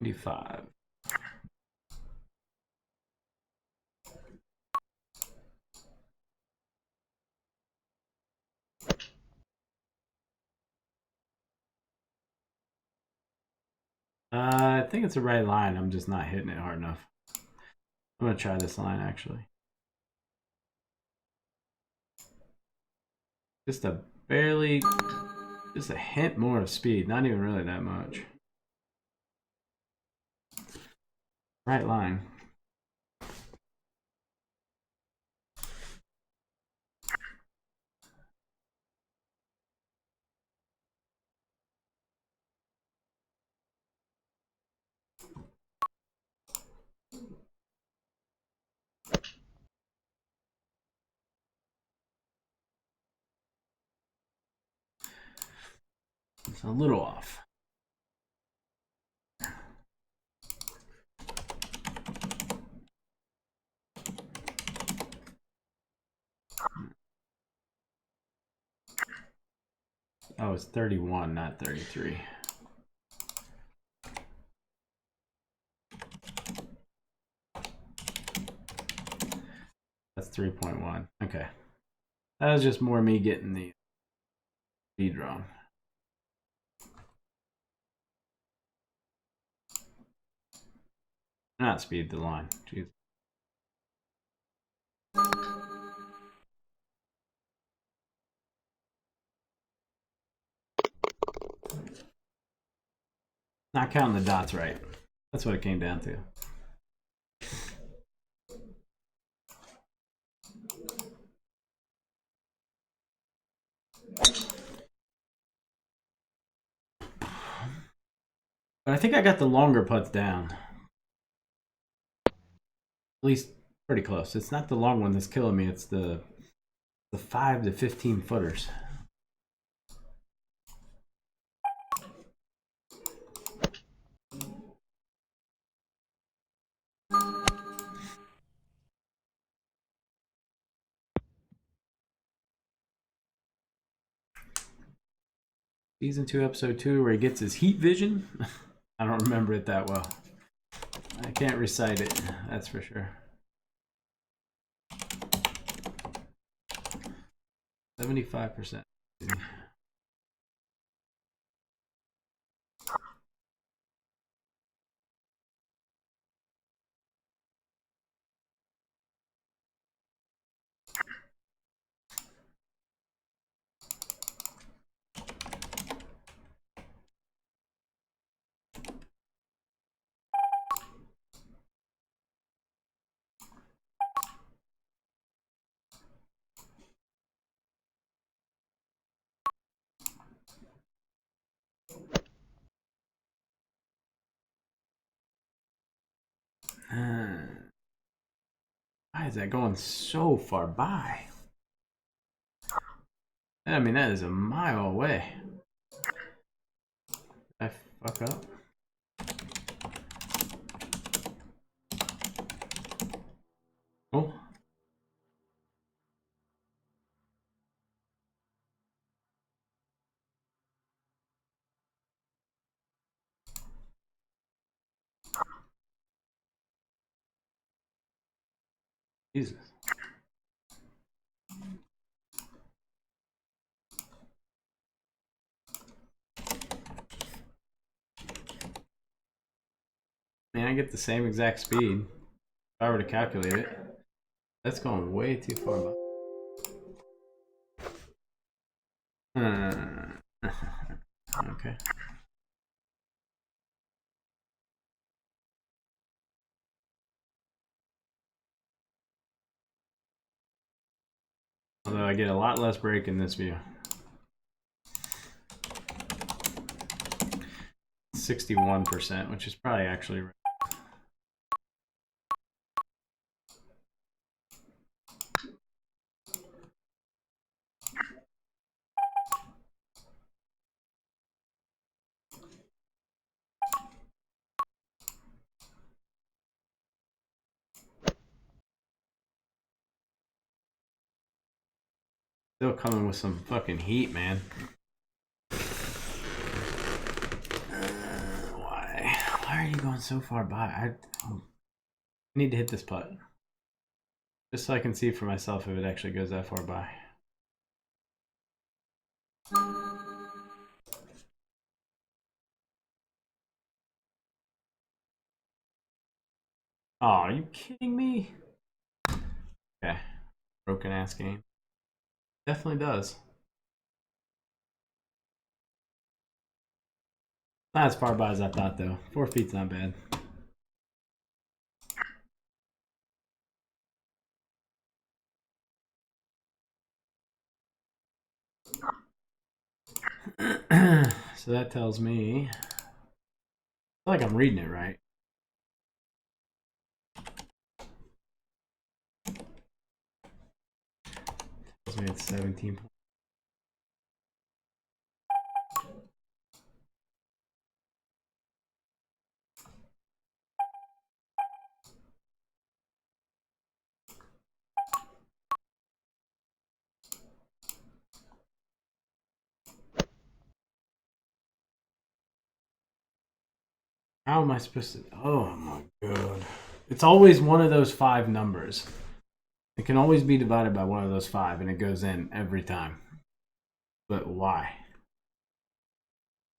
Speaker 1: $25. I think it's the right line. I'm just not hitting it hard enough. I'm gonna try this line actually. Just a barely, just a hint more of speed. Not even really that much. Right line. It's a little off. Oh, it's 31, not 33. That's 3.1. Okay. That was just more me getting the speed wrong. Not speed, the line. Jeez. Not counting the dots right. That's what it came down to. But I think I got the longer putts down. At least pretty close. It's not the long one that's killing me. It's the 5 to 15 footers. Season 2, episode 2, where he gets his heat vision. I don't remember it that well. I can't recite it, that's for sure. 75%. Why is that going so far by? I mean, that is a mile away. Did I fuck up? Oh. Jesus. Man, I get the same exact speed. If I were to calculate it, that's going way too far back. Okay. Although I get a lot less break in this view. 61%, which is probably actually right. Still coming with some fucking heat, man. Why? Why are you going so far by? I need to hit this putt. Just so I can see for myself if it actually goes that far by. Oh, are you kidding me? Okay. Broken ass game. Definitely does. Not as far by as I thought, though. 4 feet's not bad. So that tells me, I feel like I'm reading it right. Tells me it's 17. How am I supposed to? Oh my god! It's always one of those 5 numbers. It can always be divided by one of those 5, and it goes in every time. But why?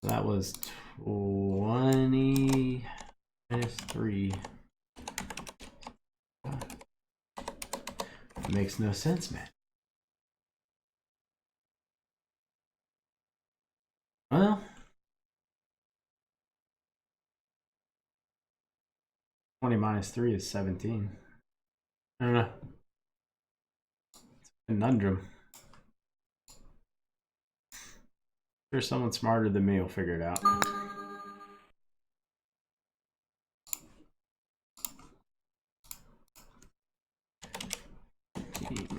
Speaker 1: That was 20 minus 3. It makes no sense, man. Well, 20 minus 3 is 17. I don't know. It's a conundrum. There's someone smarter than me will figure it out.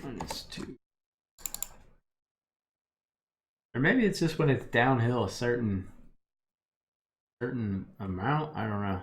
Speaker 1: Minus 2. Or maybe it's just when it's downhill a certain amount. I don't know.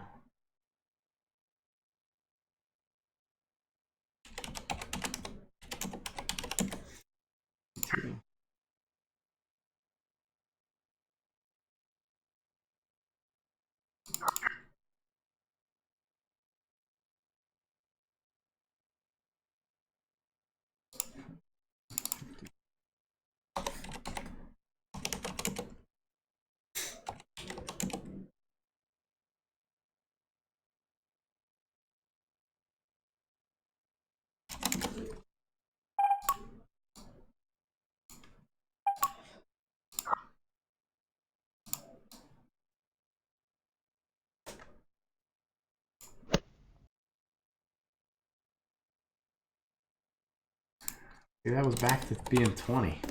Speaker 1: See, that was back to being 20.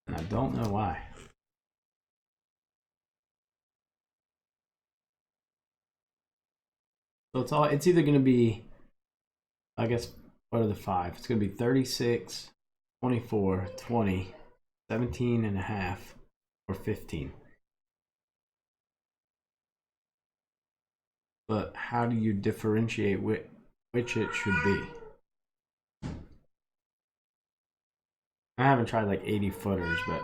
Speaker 1: And I don't know why. So it's either going to be, I guess, what are the 5? It's going to be 36, 24, 20, 17 and a half, or 15. But how do you differentiate which it should be? I haven't tried like 80 footers, but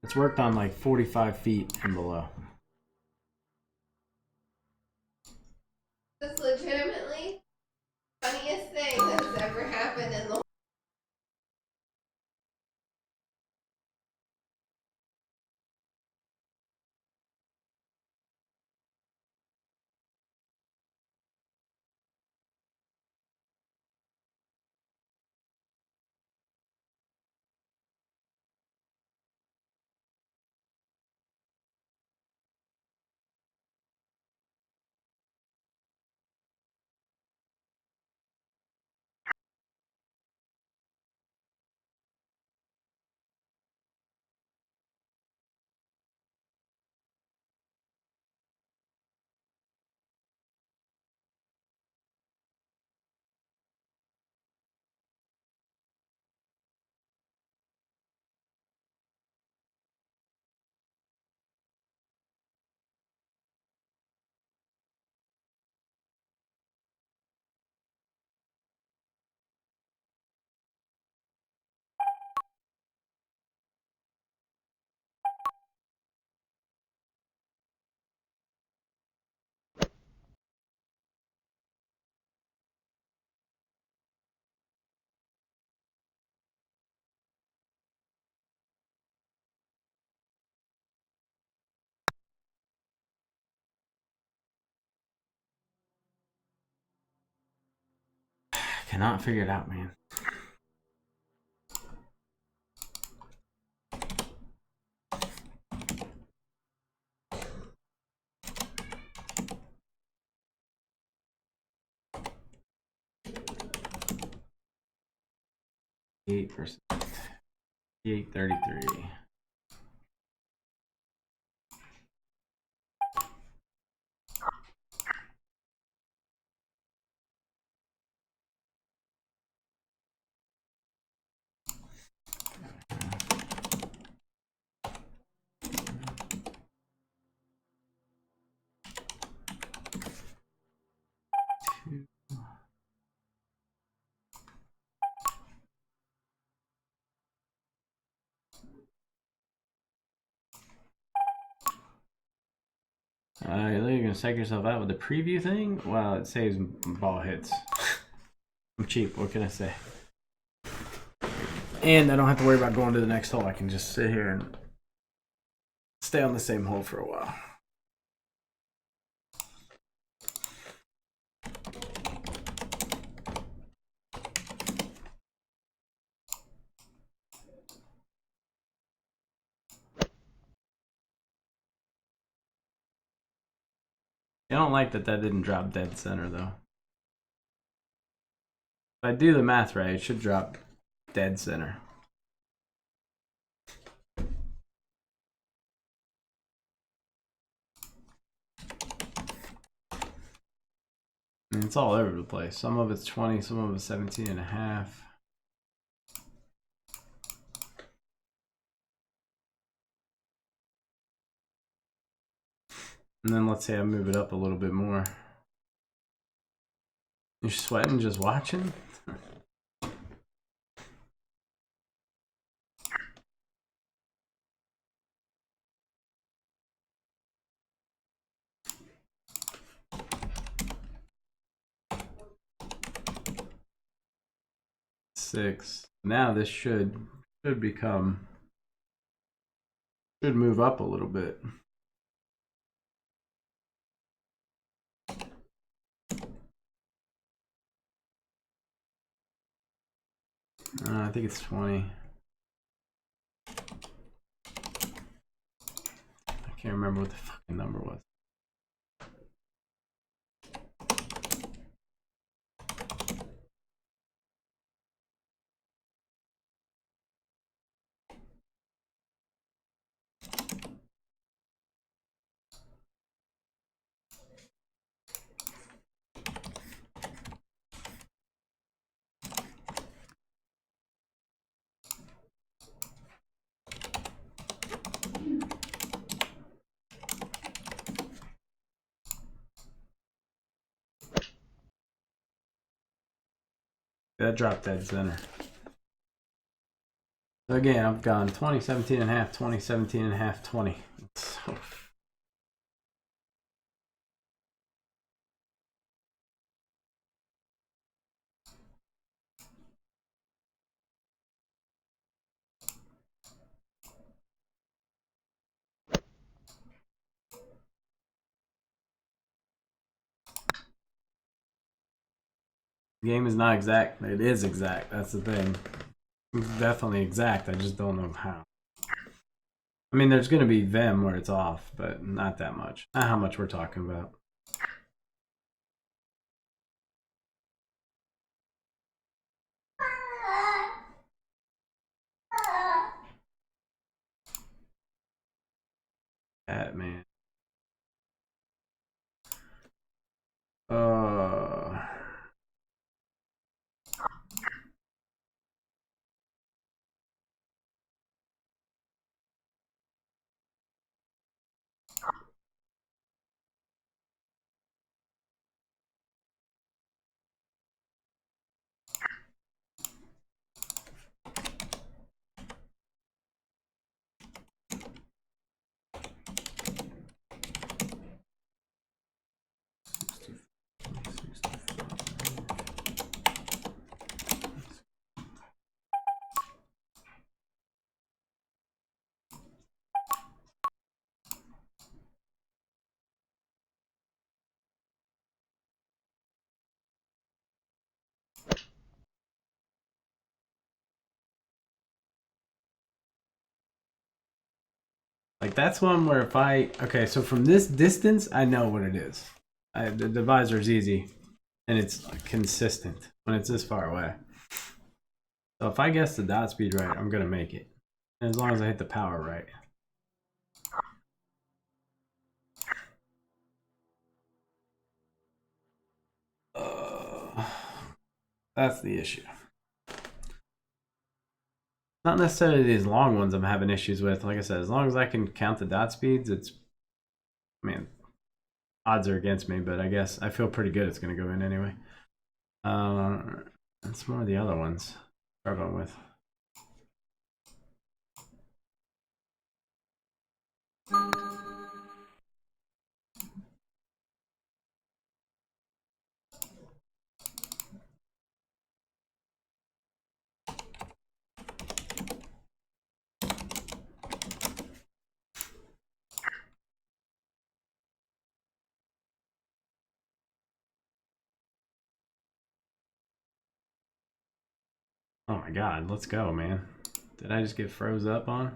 Speaker 1: it's worked on like 45 feet and below.
Speaker 5: That's legitimately funniest thing that has ever happened in the
Speaker 1: Cannot figure it out, man. %. 833. You're gonna psych yourself out with the preview thing? Well, it saves ball hits. I'm cheap. What can I say? And I don't have to worry about going to the next hole. I can just sit here and stay on the same hole for a while. I don't like that didn't drop dead center though. If I do the math right, it should drop dead center. I mean, it's all over the place. Some of it's 20, some of it's 17 and a half. And then let's say I move it up a little bit more. You're sweating just watching? Six. Now this should move up a little bit. I think it's 20. I can't remember what the fucking number was. That dropped dead center. Again, I've gone 20, 17 and a half, 20, 17 and a half, 20. So the game is not exact. It is exact. That's the thing. It's definitely exact. I just don't know how. I mean, there's going to be them where it's off, but not that much. Not how much we're talking about. That man. Like that's one where if okay, so from this distance, I know what it is. The visor is easy and it's consistent when it's this far away. So if I guess the dot speed right, I'm gonna make it. And as long as I hit the power right. That's the issue. Not necessarily these long ones I'm having issues with. Like I said, as long as I can count the dot speeds, it's, man, odds are against me, but I guess I feel pretty good it's going to go in anyway. It's more of the other ones I'm struggling with. Oh my god, let's go, man. Did I just get froze up on?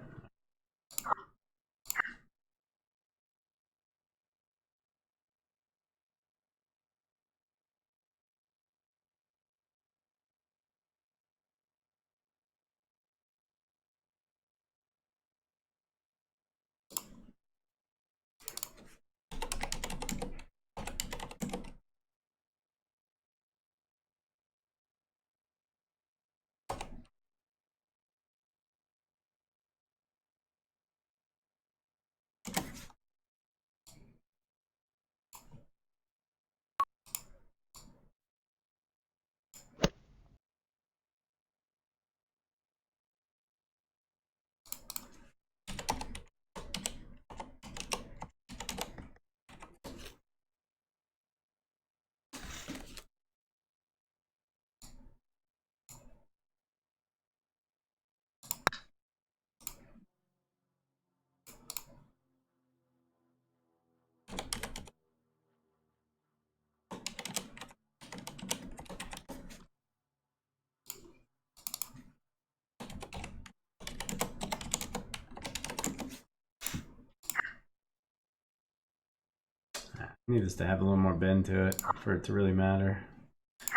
Speaker 1: I need this to have a little more bend to it for it to really matter.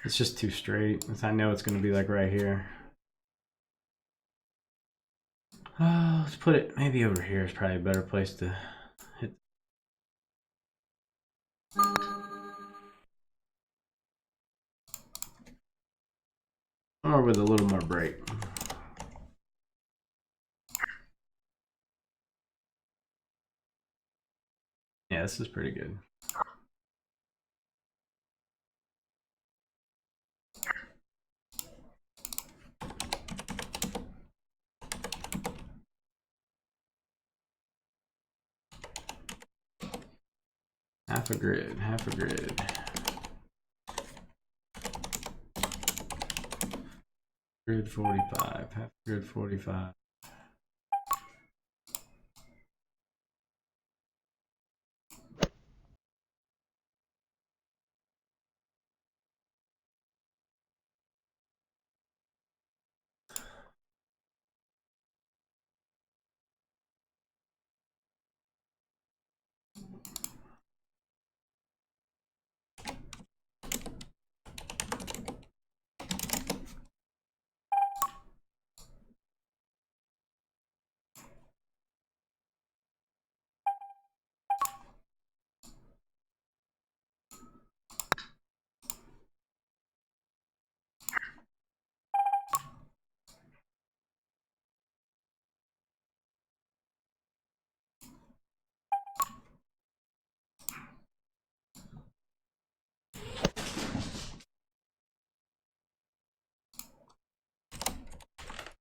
Speaker 1: It's just too straight. I know it's going to be like right here. Let's put it maybe over here is probably a better place to hit. Somewhere with a little more break. Yeah, this is pretty good. Half a grid, half a grid. Grid 45, half grid 45.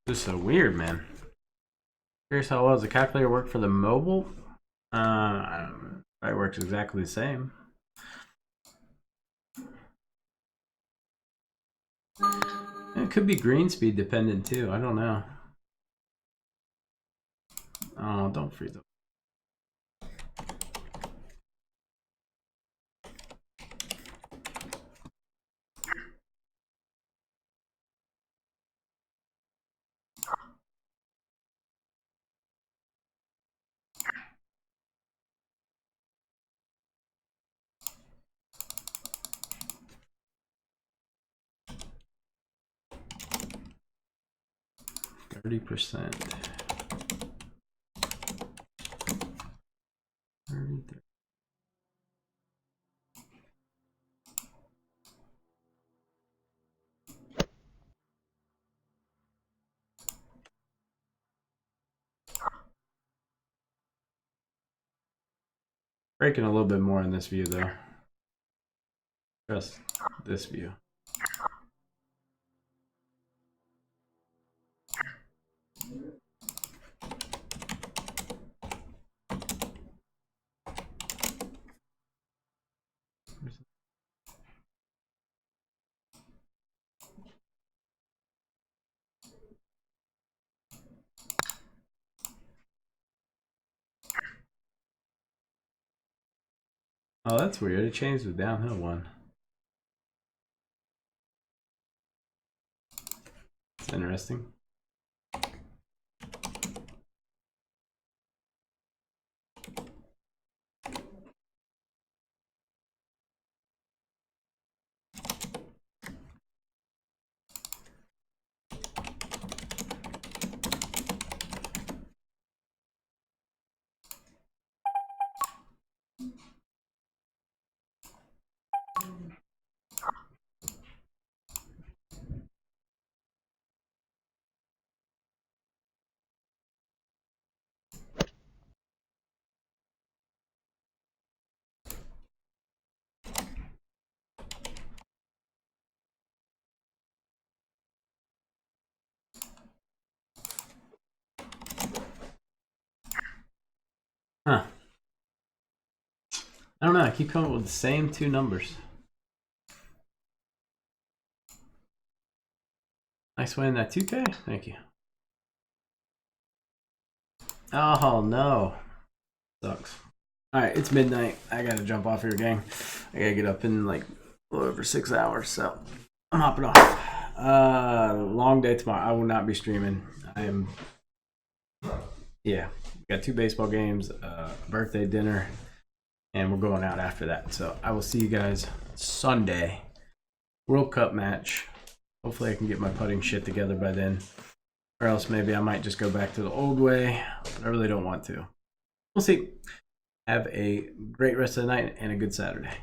Speaker 1: This is so weird, man. Curious how well does the calculator work for the mobile? I don't know. Probably works exactly the same. It could be green speed dependent too. I don't know. Oh, don't freeze up. %. 30. Breaking a little bit more in this view though. Just this view. Oh, that's weird. It changed the downhill one. interesting. Huh. I don't know. I keep coming up with the same two numbers. Nice win that 2K. Thank you. Oh no. Sucks. Alright, it's midnight. I gotta jump off here, gang. I gotta get up in like a little over 6 hours, so I'm hopping off. Long day tomorrow. I will not be streaming. I am. Yeah, got 2 baseball games, birthday dinner, and we're going out after that. So I will see you guys Sunday. World Cup match. Hopefully I can get my putting shit together by then. Or else maybe I might just go back to the old way. But I really don't want to. We'll see. Have a great rest of the night and a good Saturday.